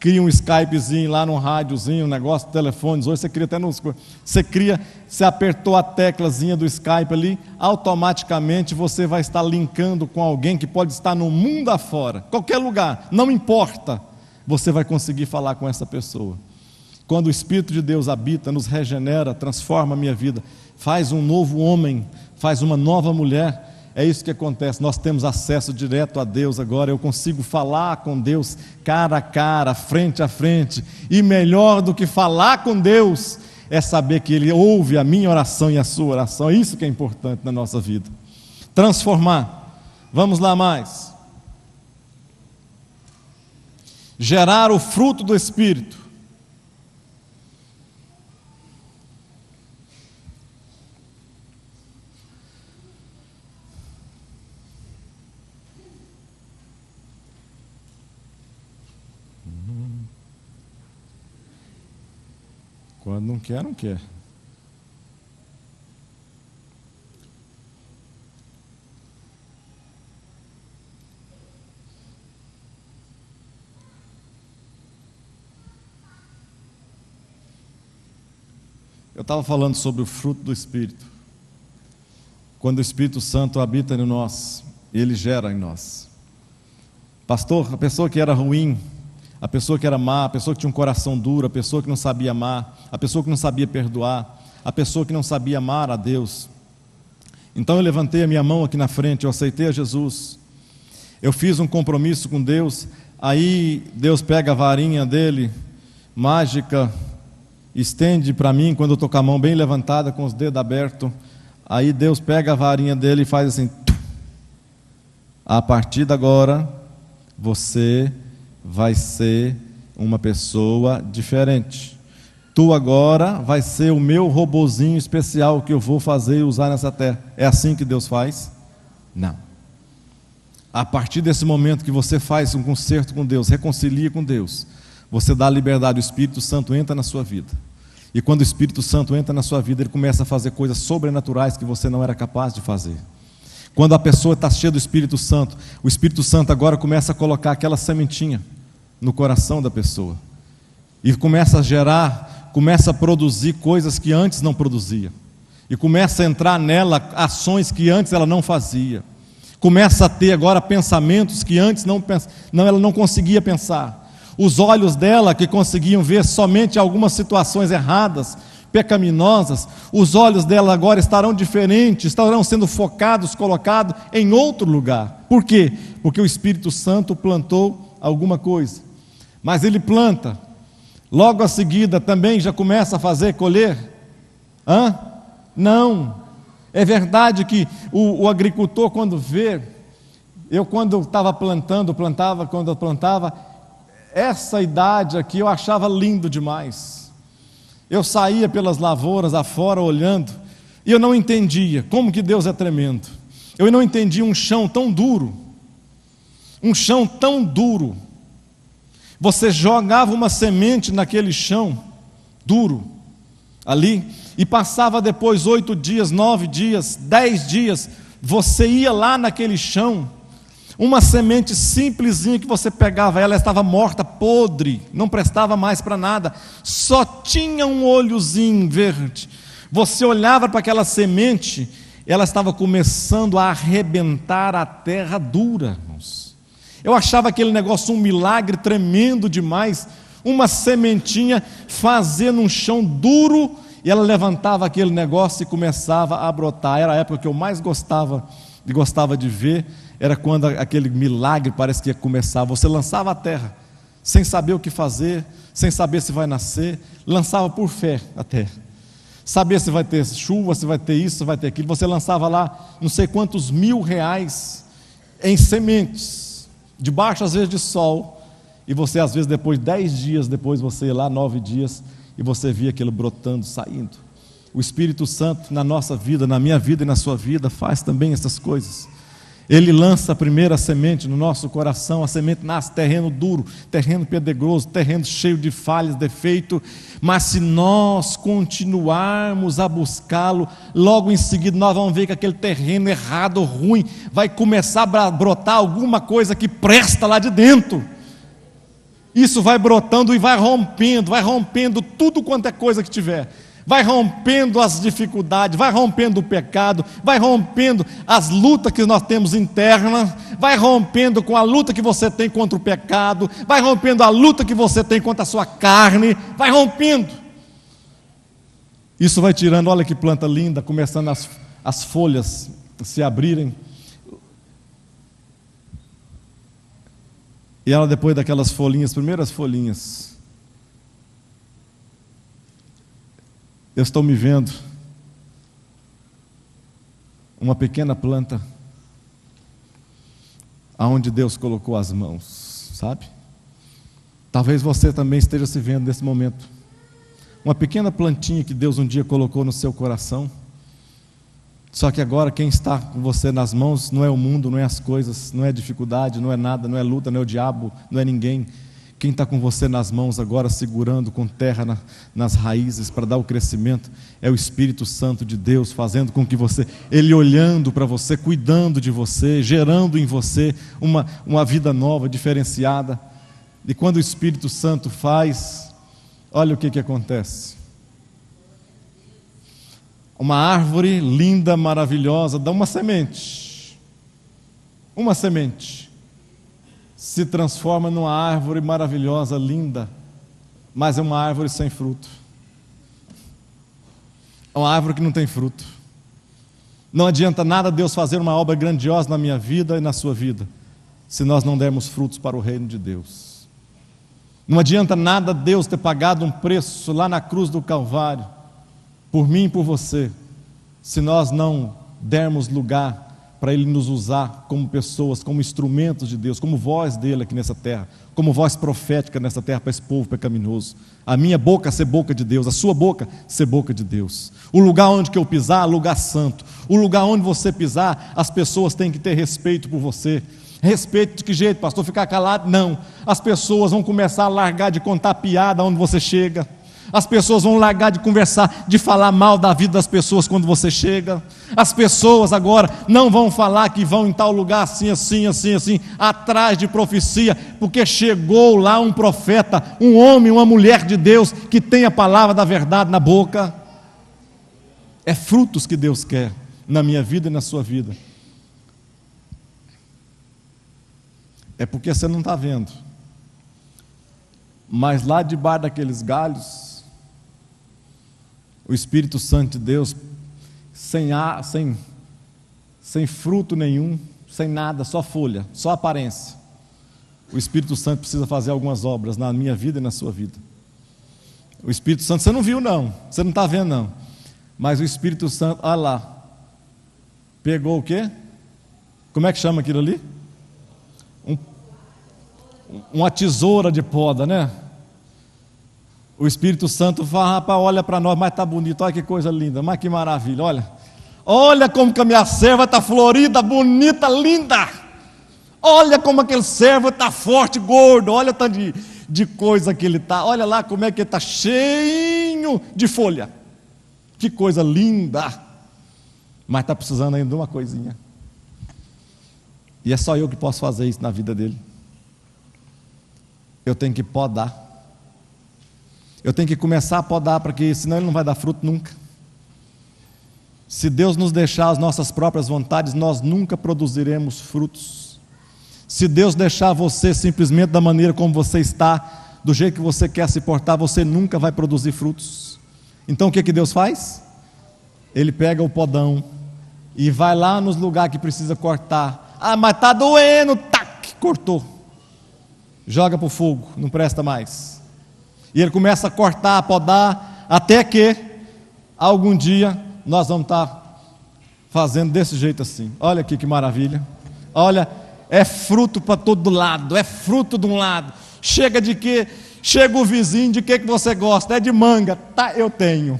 cria um Skypezinho lá no rádiozinho, um negócio de telefones, hoje você cria até nos... Você apertou a teclazinha do Skype ali, automaticamente você vai estar linkando com alguém que pode estar no mundo afora, qualquer lugar, não importa, você vai conseguir falar com essa pessoa. Quando o Espírito de Deus habita, nos regenera, transforma a minha vida, faz um novo homem, faz uma nova mulher, é isso que acontece. Nós temos acesso direto a Deus agora. Eu consigo falar com Deus cara a cara, frente a frente. E melhor do que falar com Deus é saber que Ele ouve a minha oração e a sua oração. É isso que é importante na nossa vida. Transformar. Vamos lá mais. Gerar o fruto do Espírito. Quando não quer, não quer. Eu estava falando sobre o fruto do Espírito. Quando o Espírito Santo habita em nós, Ele gera em nós. Pastor, a pessoa que era ruim, a pessoa que era má, a pessoa que tinha um coração duro, a pessoa que não sabia amar, a pessoa que não sabia perdoar, a pessoa que não sabia amar a Deus. Então eu levantei a minha mão aqui na frente, eu aceitei a Jesus, eu fiz um compromisso com Deus, aí Deus pega a varinha dele, mágica, estende para mim, quando eu estou com a mão bem levantada, com os dedos abertos, aí Deus pega a varinha dele e faz assim, a partir de agora, você vai ser uma pessoa diferente. Tu agora vai ser o meu robozinho especial que eu vou fazer e usar nessa terra. É assim que Deus faz? Não. A partir desse momento que você faz um concerto com Deus, reconcilia com Deus, você dá liberdade, o Espírito Santo entra na sua vida. E quando o Espírito Santo entra na sua vida, ele começa a fazer coisas sobrenaturais que você não era capaz de fazer. Quando a pessoa está cheia do Espírito Santo, o Espírito Santo agora começa a colocar aquela sementinha no coração da pessoa. E começa a gerar, começa a produzir coisas que antes não produzia. E começa a entrar nela ações que antes ela não fazia. Começa a ter agora pensamentos que antes ela não conseguia pensar. Os olhos dela que conseguiam ver somente algumas situações erradas, pecaminosas, os olhos dela agora estarão diferentes, estarão sendo focados, colocados em outro lugar. Por quê? Porque o Espírito Santo plantou alguma coisa. Mas ele planta, logo a seguida também já começa a fazer, colher? Não. É verdade que o agricultor, quando vê, quando estava quando eu plantava, essa idade aqui eu achava lindo demais. Eu saía pelas lavouras afora olhando, e eu não entendia como que Deus é tremendo. Eu não entendia um chão tão duro, Você jogava uma semente naquele chão duro, ali, e passava depois 8 dias, 9 dias, 10 dias, você ia lá naquele chão, uma semente simplesinha que você pegava, ela estava morta, podre, não prestava mais para nada, só tinha um olhozinho verde. Você olhava para aquela semente, ela estava começando a arrebentar a terra dura, irmãos. Eu achava aquele negócio um milagre tremendo demais, uma sementinha fazendo um chão duro, e ela levantava aquele negócio e começava a brotar. Era a época que eu mais gostava de ver, era quando aquele milagre parece que ia começar. Você lançava a terra, sem saber o que fazer, sem saber se vai nascer, lançava por fé a terra, sabia se vai ter chuva, se vai ter isso, se vai ter aquilo. Você lançava lá não sei quantos R$1.000 em sementes, debaixo às vezes de sol, e você às vezes depois, 10 dias depois, você ia lá, 9 dias, e você via aquilo brotando, saindo. O Espírito Santo na nossa vida, na minha vida e na sua vida, faz também essas coisas. Ele lança a primeira semente no nosso coração, a semente nasce terreno duro, terreno pedregoso, terreno cheio de falhas, defeito, mas se nós continuarmos a buscá-lo, logo em seguida nós vamos ver que aquele terreno errado, ruim, vai começar a brotar alguma coisa que presta lá de dentro. Isso vai brotando e vai rompendo tudo quanto é coisa que tiver. Vai rompendo as dificuldades, vai rompendo o pecado, vai rompendo as lutas que nós temos internas, vai rompendo com a luta que você tem contra o pecado, vai rompendo a luta que você tem contra a sua carne, vai rompendo. Isso vai tirando, olha que planta linda, começando as folhas se abrirem. E ela, depois daquelas folhinhas, primeiras folhinhas, eu estou me vendo uma pequena planta aonde Deus colocou as mãos, sabe? Talvez você também esteja se vendo nesse momento. Uma pequena plantinha que Deus um dia colocou no seu coração. Só que agora quem está com você nas mãos não é o mundo, não é as coisas, não é dificuldade, não é nada, não é luta, não é o diabo, não é ninguém. Quem está com você nas mãos agora, segurando com terra nas raízes para dar o crescimento, é o Espírito Santo de Deus, fazendo com que você, Ele olhando para você, cuidando de você, gerando em você uma vida nova, diferenciada. E quando o Espírito Santo faz, olha o que acontece. Uma árvore linda, maravilhosa, dá uma semente. Uma semente. Se transforma numa árvore maravilhosa, linda, mas é uma árvore sem fruto. É uma árvore que não tem fruto. Não adianta nada Deus fazer uma obra grandiosa na minha vida e na sua vida, se nós não dermos frutos para o reino de Deus. Não adianta nada Deus ter pagado um preço lá na cruz do Calvário, por mim e por você, se nós não dermos lugar para Ele nos usar como pessoas, como instrumentos de Deus, como voz dEle aqui nessa terra, como voz profética nessa terra para esse povo pecaminoso. A minha boca ser boca de Deus, a sua boca ser boca de Deus. O lugar onde que eu pisar, lugar santo. O lugar onde você pisar, as pessoas têm que ter respeito por você. Respeito de que jeito, pastor? Ficar calado? Não. As pessoas vão começar a largar de contar piada onde você chega. As pessoas vão largar de conversar, de falar mal da vida das pessoas quando você chega. As pessoas agora não vão falar que vão em tal lugar assim, atrás de profecia, porque chegou lá um profeta, um homem, uma mulher de Deus, que tem a palavra da verdade na boca. É frutos que Deus quer na minha vida e na sua vida. É porque você não está vendo. Mas lá debaixo daqueles galhos, o Espírito Santo de Deus, sem fruto nenhum, sem nada, só folha, só aparência. O Espírito Santo precisa fazer algumas obras na minha vida e na sua vida. O Espírito Santo, você não viu não, você não está vendo não, mas o Espírito Santo, olha lá, pegou o quê? Como é que chama aquilo ali? Uma tesoura de poda, né? O Espírito Santo fala, rapaz, olha para nós, mas está bonito, olha que coisa linda, mas que maravilha, olha como que a minha serva está florida, bonita, linda, olha como aquele servo está forte, gordo, olha o tanto de coisa que ele está, olha lá como é que ele está cheio de folha, que coisa linda, mas está precisando ainda de uma coisinha, e é só eu que posso fazer isso na vida dele. Eu tenho que podar. Eu tenho que começar a podar, porque senão ele não vai dar fruto nunca. Se Deus nos deixar as nossas próprias vontades, nós nunca produziremos frutos. Se Deus deixar você simplesmente da maneira como você está, do jeito que você quer se portar, você nunca vai produzir frutos. Então o que Deus faz? Ele pega o podão e vai lá nos lugares que precisa cortar. Ah, mas está doendo, tac, cortou. Joga para o fogo, não presta mais. E ele começa a cortar, a podar, até que algum dia nós vamos estar fazendo desse jeito assim. Olha aqui que maravilha. Olha, é fruto para todo lado, é fruto de um lado. Chega de quê? Chega o vizinho, de que você gosta? É de manga, tá, eu tenho.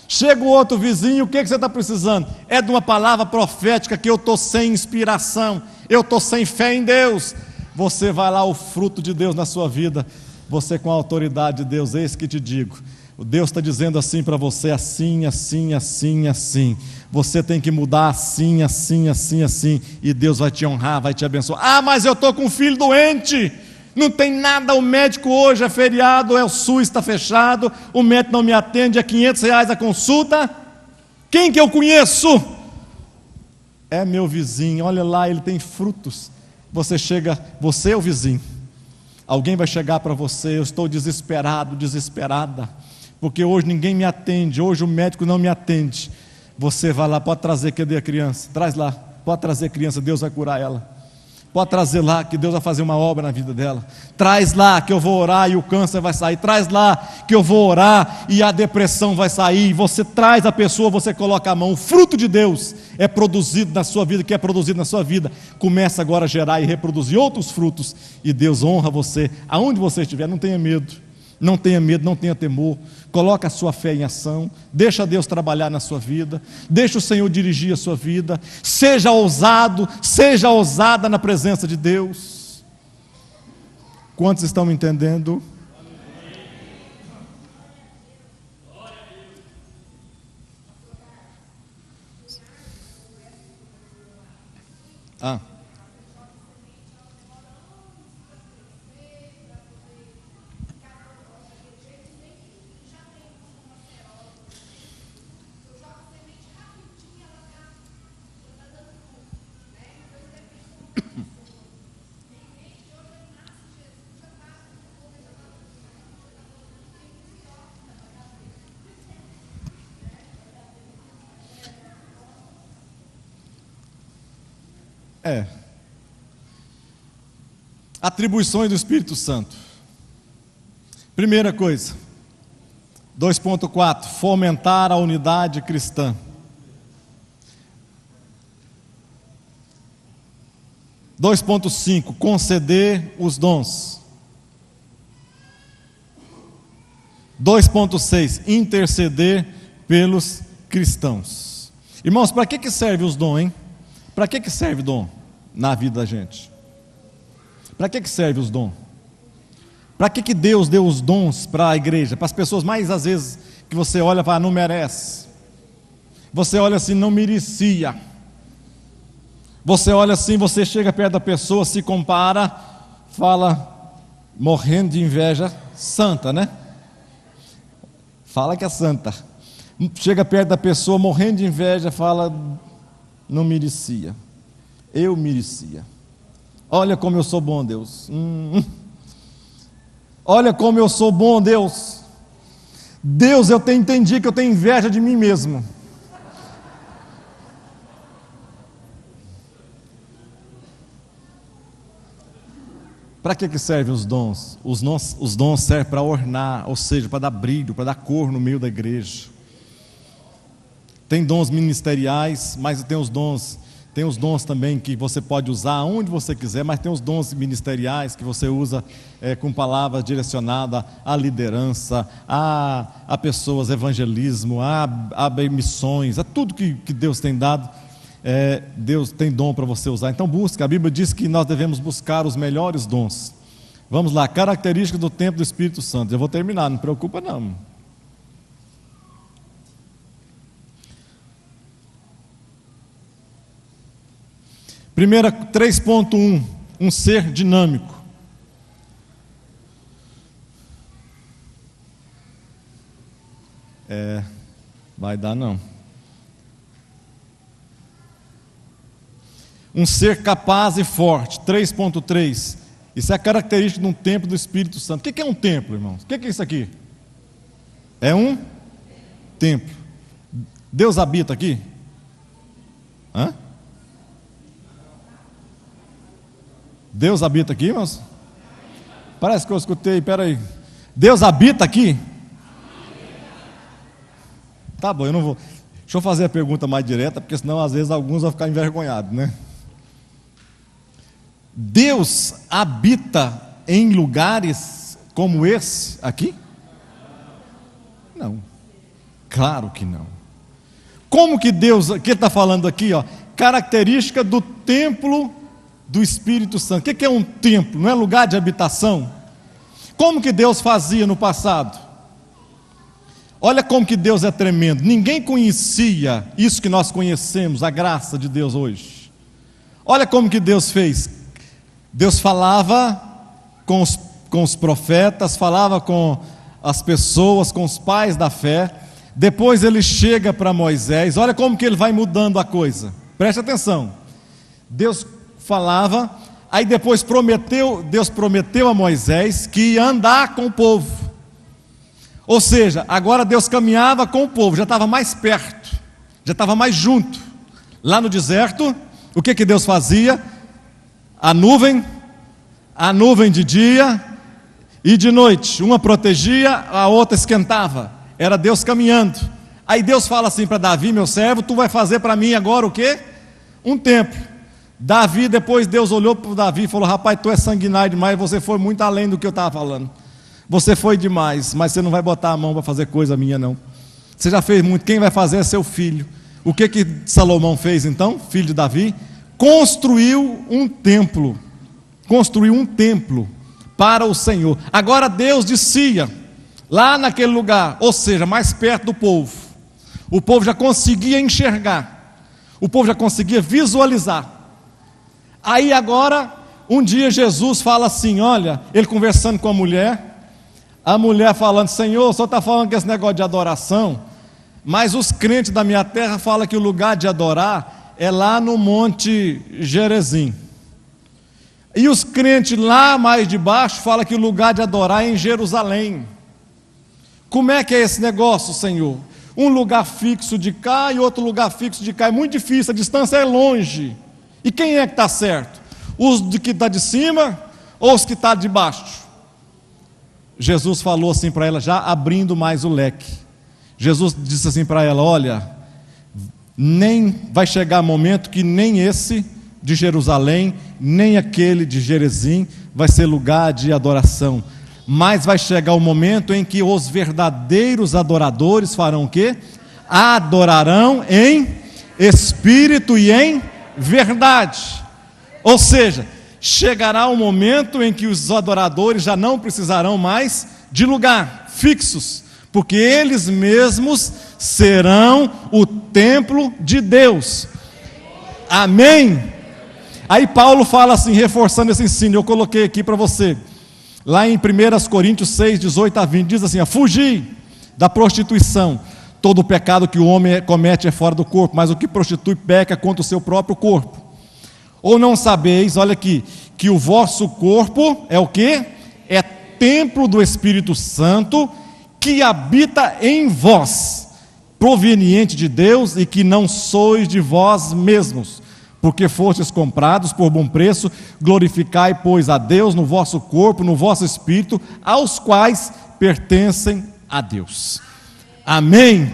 Chega o outro vizinho, o que você está precisando? É de uma palavra profética que eu estou sem inspiração, eu estou sem fé em Deus. Você vai lá, o fruto de Deus na sua vida. Você com a autoridade de Deus, eis que te digo, o Deus está dizendo assim para você, assim, assim, assim, assim, você tem que mudar assim, assim, assim, assim, e Deus vai te honrar, vai te abençoar. Ah, mas eu estou com um filho doente, Não tem nada, o médico hoje é feriado, o SUS está fechado, o médico não me atende, é R$500 a consulta. Quem que eu conheço? É meu vizinho, olha lá, ele tem frutos. Você chega, você é o vizinho. Alguém vai chegar para você, eu estou desesperado, desesperada, porque hoje ninguém me atende, hoje o médico não me atende. Você vai lá, pode trazer, cadê a criança? Traz lá, pode trazer a criança, Deus vai curar ela. Pode trazer lá, que Deus vai fazer uma obra na vida dela. Traz lá, que eu vou orar e o câncer vai sair. Traz lá, que eu vou orar e a depressão vai sair. Você traz a pessoa, você coloca a mão. O fruto de Deus é produzido na sua vida, que é produzido na sua vida. Começa agora a gerar e reproduzir outros frutos. E Deus honra você, aonde você estiver. Não tenha medo, não tenha medo, não tenha temor. Coloca a sua fé em ação, deixa Deus trabalhar na sua vida, deixa o Senhor dirigir a sua vida, seja ousado, seja ousada na presença de Deus. Quantos estão me entendendo? Atribuições do Espírito Santo. Primeira coisa, 2.4, fomentar a unidade cristã. 2.5, conceder os dons. 2.6, interceder pelos cristãos. Irmãos, para que serve os dons, hein? Para que serve o dom na vida da gente? Para que serve os dons? Para que Deus deu os dons para a igreja? Para as pessoas mais às vezes que você olha e fala, não merece. Você olha assim, não merecia. Você olha assim, você chega perto da pessoa, se compara, fala, morrendo de inveja, santa, né? Fala que é santa. Chega perto da pessoa, morrendo de inveja, fala, não merecia. Eu merecia. Olha como eu sou bom, Deus. Olha como eu sou bom, Deus. Deus, eu entendi que eu tenho inveja de mim mesmo. Para que servem os dons? Os dons servem para ornar, ou seja, para dar brilho, para dar cor no meio da igreja. Tem dons ministeriais, mas tem os dons também que você pode usar onde você quiser, mas tem os dons ministeriais que você usa com palavras direcionadas à liderança, a pessoas, evangelismo, a missões, a tudo que Deus tem dado. Deus tem dom para você usar. Então busca, a Bíblia diz que nós devemos buscar os melhores dons. Vamos lá, característica do templo do Espírito Santo. Eu vou terminar, não preocupa não. Primeira, 3.1, um ser dinâmico. Vai dar não. Um ser capaz e forte, 3.3. Isso é a característica de um templo do Espírito Santo. O que é um templo, irmãos? O que é isso aqui? É um templo. Deus habita aqui? Hã? Deus habita aqui, irmãos? Parece que eu escutei, peraí. Deus habita aqui? Tá bom, eu não vou. Deixa eu fazer a pergunta mais direta, porque senão às vezes alguns vão ficar envergonhados, né? Deus habita em lugares como esse aqui? Não. Claro que não. Como que Deus, o que ele está falando aqui, ó? Característica do templo do Espírito Santo. O que é um templo? Não é lugar de habitação? Como que Deus fazia no passado? Olha como que Deus é tremendo. Ninguém conhecia isso que nós conhecemos, a graça de Deus hoje. Olha como que Deus fez. Deus falava com os profetas, falava com as pessoas, com os pais da fé. Depois ele chega para Moisés. Olha como que ele vai mudando a coisa. Preste atenção. Deus falava, aí depois Deus prometeu a Moisés que ia andar com o povo. Ou seja, agora Deus caminhava com o povo, já estava mais perto, já estava mais junto. Lá no deserto, o que Deus fazia? A nuvem de dia e de noite, uma protegia, a outra esquentava. Era Deus caminhando. Aí Deus fala assim para Davi, meu servo, tu vai fazer para mim agora o quê? Um templo. Davi, depois Deus olhou para Davi e falou, rapaz, tu é sanguinário demais, você foi muito além do que eu estava falando. Você foi demais, mas você não vai botar a mão para fazer coisa minha não. Você já fez muito, quem vai fazer é seu filho. O que Salomão fez então, filho de Davi? Construiu um templo para o Senhor. Agora Deus descia lá naquele lugar, ou seja, mais perto do povo. O povo já conseguia enxergar, o povo já conseguia visualizar. Aí agora, um dia Jesus fala assim, olha, ele conversando com a mulher falando, Senhor, o Senhor está falando que esse negócio de adoração, mas os crentes da minha terra falam que o lugar de adorar é lá no Monte Gerizim. E os crentes lá mais de baixo falam que o lugar de adorar é em Jerusalém. Como é que é esse negócio, Senhor? Um lugar fixo de cá e outro lugar fixo de cá, é muito difícil, a distância é longe. E quem é que está certo? Os que estão de cima ou os que estão de baixo? Jesus falou assim para ela, já abrindo mais o leque. Jesus disse assim para ela, olha, nem vai chegar momento que nem esse de Jerusalém, nem aquele de Gerizim vai ser lugar de adoração. Mas vai chegar o momento em que os verdadeiros adoradores farão o quê? Adorarão em espírito e em verdade. Ou seja, chegará um momento em que os adoradores já não precisarão mais de lugar fixos, porque eles mesmos serão o templo de Deus. Amém? Aí Paulo fala assim, reforçando esse ensino, eu coloquei aqui para você, lá em 1 Coríntios 6, 18 a 20, diz assim, fugi da prostituição, todo o pecado que o homem comete é fora do corpo, mas o que prostitui peca contra o seu próprio corpo. Ou não sabeis, olha aqui, que o vosso corpo é o quê? É templo do Espírito Santo, que habita em vós, proveniente de Deus, e que não sois de vós mesmos, porque fostes comprados por bom preço. Glorificai, pois, a Deus no vosso corpo, no vosso espírito, aos quais pertencem a Deus. Amém?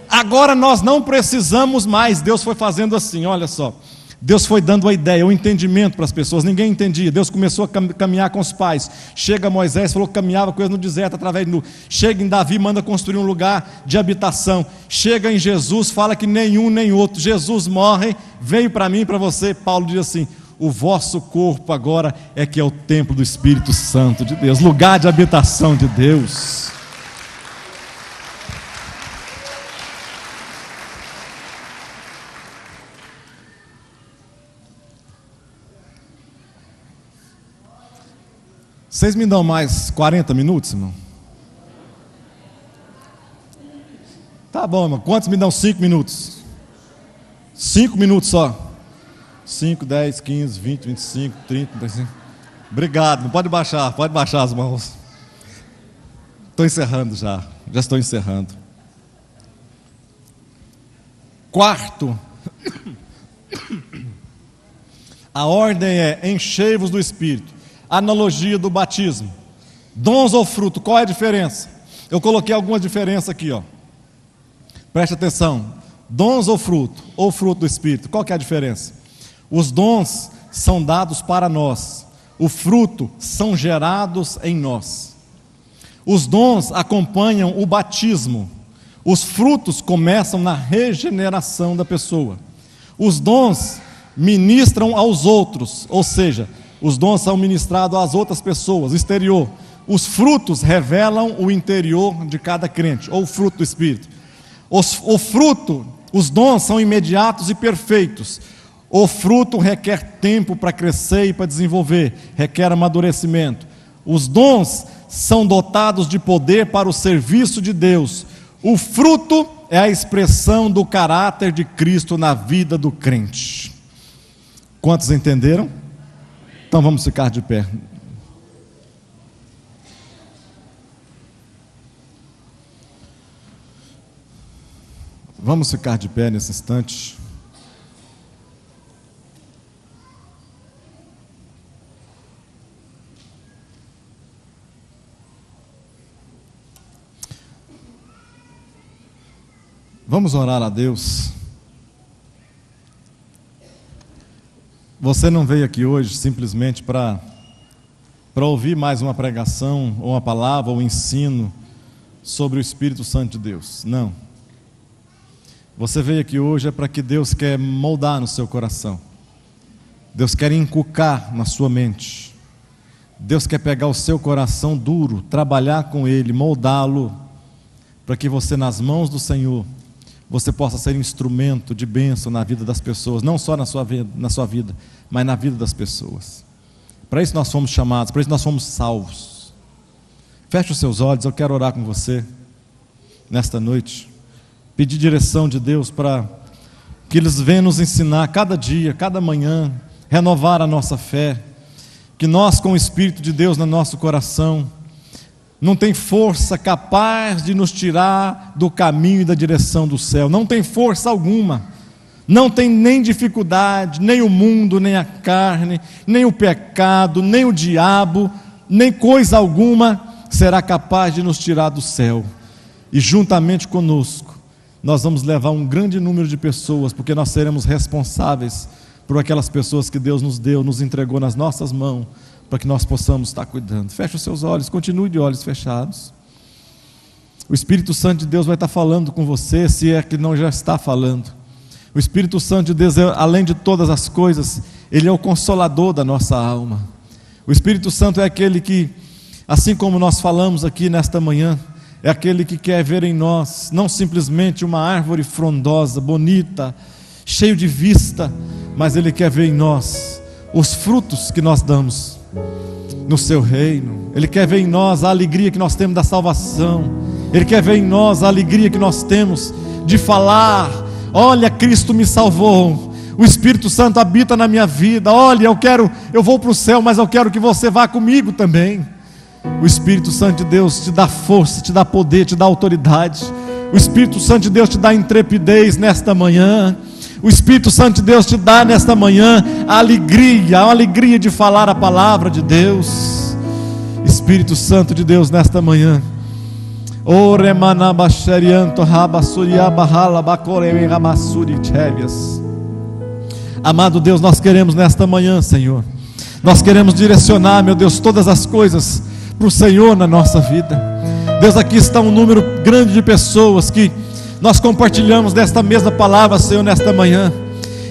Agora nós não precisamos mais, Deus foi fazendo assim, olha só, Deus foi dando a ideia, o entendimento para as pessoas, ninguém entendia. Deus começou a caminhar com os pais. Chega Moisés, falou que caminhava coisa no deserto através do... Chega em Davi, manda construir um lugar de habitação. Chega em Jesus, fala que nenhum nem outro. Jesus morre, veio para mim e para você. Paulo diz assim, o vosso corpo agora é que é o templo do Espírito Santo de Deus, lugar de habitação de Deus. Vocês me dão mais 40 minutos, irmão? Tá bom, irmão. Quantos me dão 5 minutos? 5 minutos só. 5, 10, 15, 20, 25, 30, 35. Obrigado. Pode baixar as mãos. Estou encerrando já estou encerrando. Quarto, a ordem é enchei-vos do Espírito. Analogia do batismo. Dons ou fruto, qual é a diferença? Eu coloquei algumas diferenças aqui, ó. Preste atenção. Dons ou fruto do Espírito, qual que é a diferença? Os dons são dados para nós, o fruto são gerados em nós. Os dons acompanham o batismo, os frutos começam na regeneração da pessoa. Os dons ministram aos outros, ou seja, os dons são ministrados às outras pessoas, exterior. Os frutos revelam o interior de cada crente, ou o fruto do Espírito. Os dons são imediatos e perfeitos. O fruto requer tempo para crescer e para desenvolver, requer amadurecimento. Os dons são dotados de poder para o serviço de Deus. O fruto é a expressão do caráter de Cristo na vida do crente. Quantos entenderam? Então vamos ficar de pé. Vamos ficar de pé nesse instante. Vamos orar a Deus. Você não veio aqui hoje simplesmente para ouvir mais uma pregação, ou uma palavra, ou um ensino sobre o Espírito Santo de Deus. Não. Você veio aqui hoje para que Deus quer moldar no seu coração. Deus quer inculcar na sua mente. Deus quer pegar o seu coração duro, trabalhar com ele, moldá-lo, para que você, nas mãos do Senhor, você possa ser instrumento de bênção na vida das pessoas, não só na sua vida, mas na vida das pessoas. Para isso nós fomos chamados, para isso nós fomos salvos. Feche os seus olhos, eu quero orar com você nesta noite, pedir direção de Deus para que eles venham nos ensinar cada dia, cada manhã, renovar a nossa fé, que nós, com o Espírito de Deus no nosso coração, não tem força capaz de nos tirar do caminho e da direção do céu. Não tem força alguma. Não tem nem dificuldade, nem o mundo, nem a carne, nem o pecado, nem o diabo, nem coisa alguma será capaz de nos tirar do céu. E juntamente conosco, nós vamos levar um grande número de pessoas, porque nós seremos responsáveis por aquelas pessoas que Deus nos deu, nos entregou nas nossas mãos, para que nós possamos estar cuidando. Feche os seus olhos, continue de olhos fechados. O Espírito Santo de Deus vai estar falando com você, se é que não já está falando. O Espírito Santo de Deus, além de todas as coisas, ele é o consolador da nossa alma. O Espírito Santo é aquele que, assim como nós falamos aqui nesta manhã, é aquele que quer ver em nós, não simplesmente uma árvore frondosa, bonita, cheio de vista, mas ele quer ver em nós os frutos que nós damos no seu reino. Ele quer ver em nós a alegria que nós temos da salvação. Ele quer ver em nós a alegria que nós temos de falar: olha, Cristo me salvou, o Espírito Santo habita na minha vida. Olha, eu vou para o céu, mas eu quero que você vá comigo também. O Espírito Santo de Deus te dá força, te dá poder, te dá autoridade. O Espírito Santo de Deus te dá intrepidez nesta manhã. O Espírito Santo de Deus te dá nesta manhã a alegria de falar a palavra de Deus. Espírito Santo de Deus, nesta manhã, amado Deus, nós queremos nesta manhã, Senhor, nós queremos direcionar, meu Deus, todas as coisas para o Senhor na nossa vida. Deus, aqui está um número grande de pessoas que nós compartilhamos desta mesma palavra, Senhor, nesta manhã.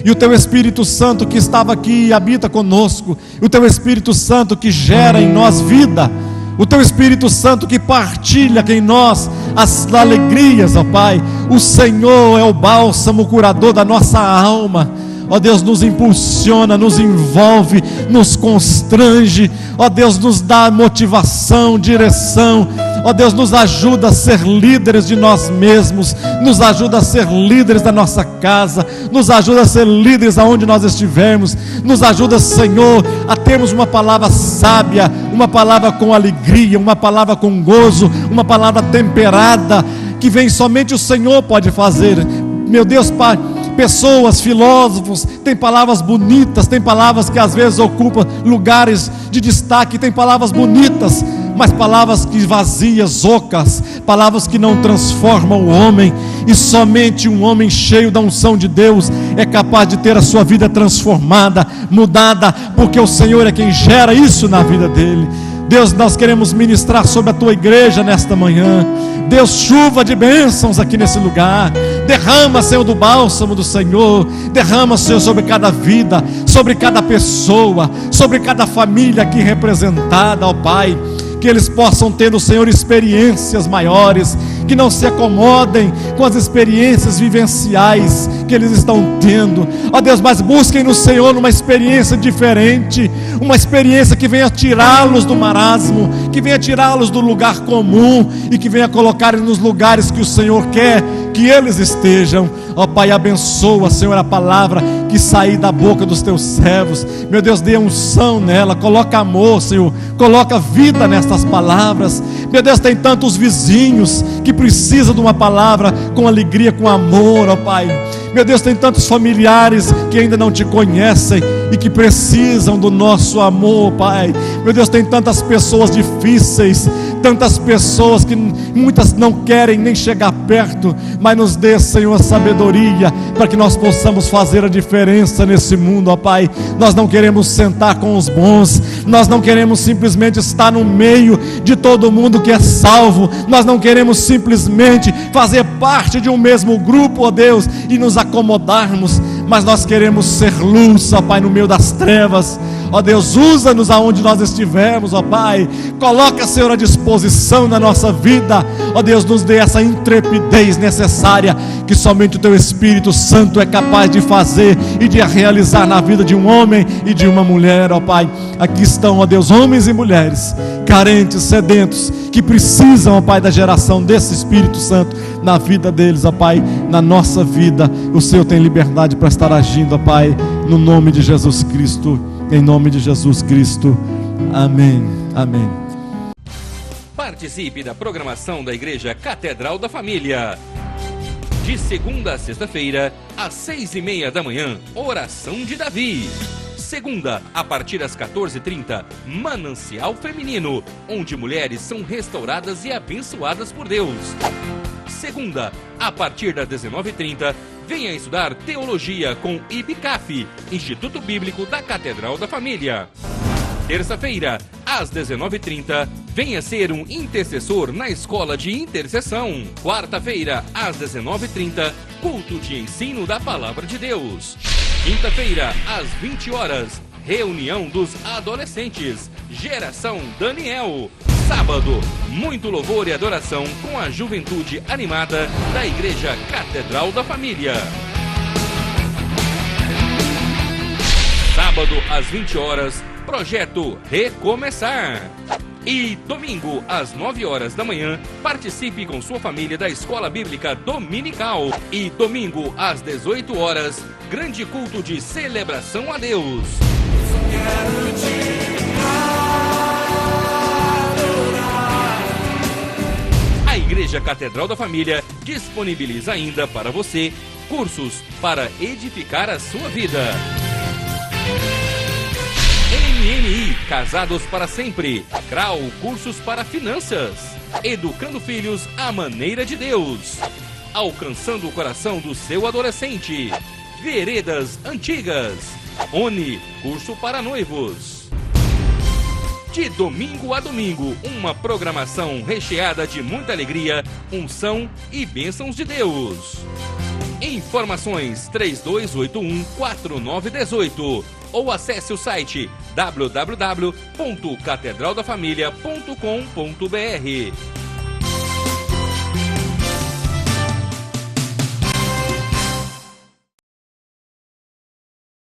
E o Teu Espírito Santo que estava aqui e habita conosco, o Teu Espírito Santo que gera em nós vida, o Teu Espírito Santo que partilha em nós as alegrias, ó Pai. O Senhor é o bálsamo curador da nossa alma. Ó Deus, nos impulsiona, nos envolve, nos constrange. Ó Deus, nos dá motivação, direção. Ó Deus, nos ajuda a ser líderes de nós mesmos, nos ajuda a ser líderes da nossa casa, nos ajuda a ser líderes aonde nós estivermos, nos ajuda, Senhor, a termos uma palavra sábia, uma palavra com alegria, uma palavra com gozo, uma palavra temperada, que vem somente o Senhor pode fazer. Meu Deus, Pai, pessoas, filósofos, tem palavras bonitas, tem palavras que às vezes ocupam lugares de destaque, tem palavras bonitas, mas palavras que vazias, ocas, palavras que não transformam o homem. E somente um homem cheio da unção de Deus é capaz de ter a sua vida transformada, mudada, porque o Senhor é quem gera isso na vida dele. Deus, nós queremos ministrar sobre a Tua igreja nesta manhã. Deus, chuva de bênçãos aqui nesse lugar. Derrama, Senhor, do bálsamo do Senhor. Derrama, Senhor, sobre cada vida, sobre cada pessoa, sobre cada família aqui representada, ó Pai. Que eles possam ter no Senhor experiências maiores, que não se acomodem com as experiências vivenciais que eles estão tendo, ó Deus, mas busquem no Senhor uma experiência diferente, uma experiência que venha tirá-los do marasmo, que venha tirá-los do lugar comum e que venha colocar nos lugares que o Senhor quer que eles estejam. Ó Pai, abençoa, Senhor, a palavra que sair da boca dos teus servos. Meu Deus, dê unção nela, coloca amor, Senhor, coloca vida nestas palavras. Meu Deus, tem tantos vizinhos que precisam de uma palavra com alegria, com amor, ó Pai. Meu Deus, tem tantos familiares que ainda não te conhecem e que precisam do nosso amor, Pai. Meu Deus, tem tantas pessoas difíceis, tantas pessoas que muitas não querem nem chegar perto, mas nos dê, Senhor, a sabedoria para que nós possamos fazer a diferença nesse mundo, ó Pai. Nós não queremos sentar com os bons, nós não queremos simplesmente estar no meio de todo mundo que é salvo, nós não queremos simplesmente fazer parte de um mesmo grupo, ó Deus, e nos acomodarmos, mas nós queremos ser luz, ó Pai, no meio das trevas. Ó Deus, usa-nos aonde nós estivermos, ó Pai. Coloca, Senhor, a disposição na nossa vida. Ó Deus, nos dê essa intrepidez necessária que somente o Teu Espírito Santo é capaz de fazer e de realizar na vida de um homem e de uma mulher, ó Pai. Aqui estão, ó Deus, homens e mulheres carentes, sedentos, que precisam, ó Pai, da geração desse Espírito Santo na vida deles, ó Pai, na nossa vida. O Senhor tem liberdade para estar agindo, ó Pai, no nome de Jesus Cristo. Em nome de Jesus Cristo, amém, amém. Participe da programação da Igreja Catedral da Família. De segunda a sexta-feira, às 6:30 da manhã, Oração de Davi. Segunda, a partir das 14h30, Manancial Feminino, onde mulheres são restauradas e abençoadas por Deus. Segunda, a partir das 19h30, venha estudar Teologia com IBCAF, Instituto Bíblico da Catedral da Família. Terça-feira, às 19h30, venha ser um intercessor na Escola de Intercessão. Quarta-feira, às 19h30, culto de ensino da Palavra de Deus. Quinta-feira, às 20h, reunião dos adolescentes, Geração Daniel. Sábado, muito louvor e adoração com a juventude animada da Igreja Catedral da Família. Sábado, às 20h, projeto Recomeçar. E domingo, às 9h da manhã, participe com sua família da Escola Bíblica Dominical. E domingo, às 18h, grande culto de celebração a Deus. A Igreja Catedral da Família disponibiliza ainda para você cursos para edificar a sua vida. MMI, Casados para Sempre. CRAU, cursos para finanças. Educando filhos à maneira de Deus. Alcançando o coração do seu adolescente. Veredas Antigas. ONI, curso para noivos. De domingo a domingo, uma programação recheada de muita alegria, unção e bênçãos de Deus. Informações 3281-4918 ou acesse o site www.catedraldafamilia.com.br.